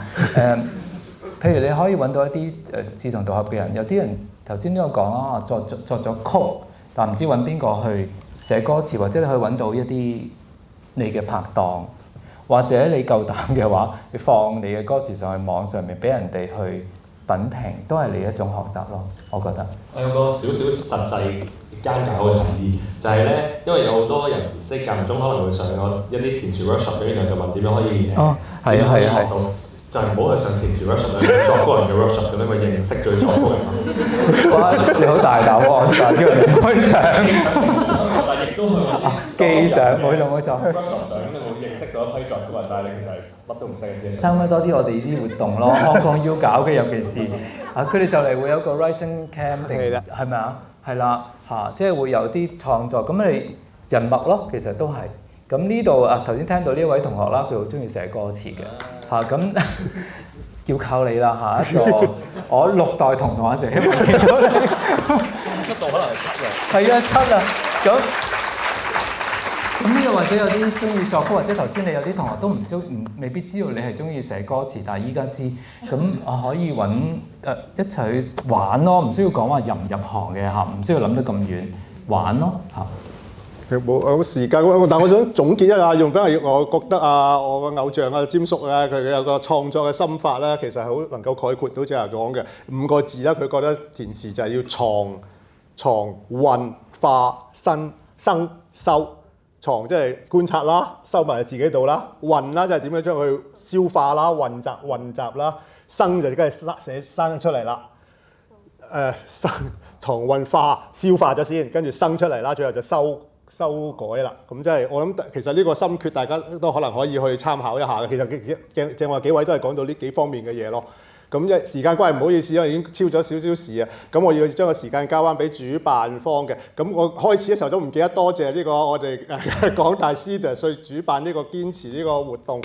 譬如你可以揾到一啲志同道合嘅人，有啲人頭先都有講啦，作咗曲，但唔知揾邊個去寫歌詞，或者你可以揾到一啲你嘅拍檔，或者你夠膽嘅話，你放你嘅歌詞上去網上面俾人哋去品評，都係你一種學習咯。我覺得。我有個少少實際間教嘅提議，就係咧，因為有好多人即係間唔中可能會上一啲填詞 workshop，然後就問點樣可以點樣可以學到。就係唔好去上填詞 workshop 作歌人嘅 workshop 咁樣，去認識最作歌人。哇！你好大膽喎，我叫人哋開上，但亦都去記上，冇錯。workshop 上你會認識到一批作歌人，但係你其實乜都唔識嘅啫。參加多啲我哋啲活動咯，Hong Kong U 搞嘅，尤其是佢哋就嚟會有個 writing camp 定係咪啊？係啦即係會有啲創作，咁你人脈咯，其實都係。咁呢度頭先聽到呢位同學啦，佢好中意寫歌詞嘅咁要靠你啦一個我6代同學寫，見到你出道可能係7啊，係啊7啊，咁呢度或者有啲中意作曲，或者頭先你有啲同學都未必知道你係中意寫歌詞，但係依家知，咁可以揾一齊去玩咯，唔需要講話入唔入行嘅唔需要諗得咁遠，玩咯冇時間，但我想總結一下，用翻係我覺得我個偶像詹叔佢有個創作嘅心法咧，其實係好能夠概括到正話講嘅5個字啦。佢覺得填詞就係要藏、運、化、生、收。藏即係觀察啦，收埋喺自己度啦。混啦，即係點樣將佢消化啦、混雜啦。生就梗係生出嚟啦。生藏混化消化咗先，跟住生出嚟啦，最後就修改啦。咁即係我諗，其實呢個心訣大家都可能可以去參考一下嘅。其實正話幾位都係講到呢幾方面嘅嘢咯。咁因為時間關係唔好意思，因為已經超咗少少時啊。咁我要將個時間交翻俾主辦方嘅。咁我開始嘅時候都唔記得多謝呢個我哋港大 Cedars 去主辦呢個堅持呢個活動。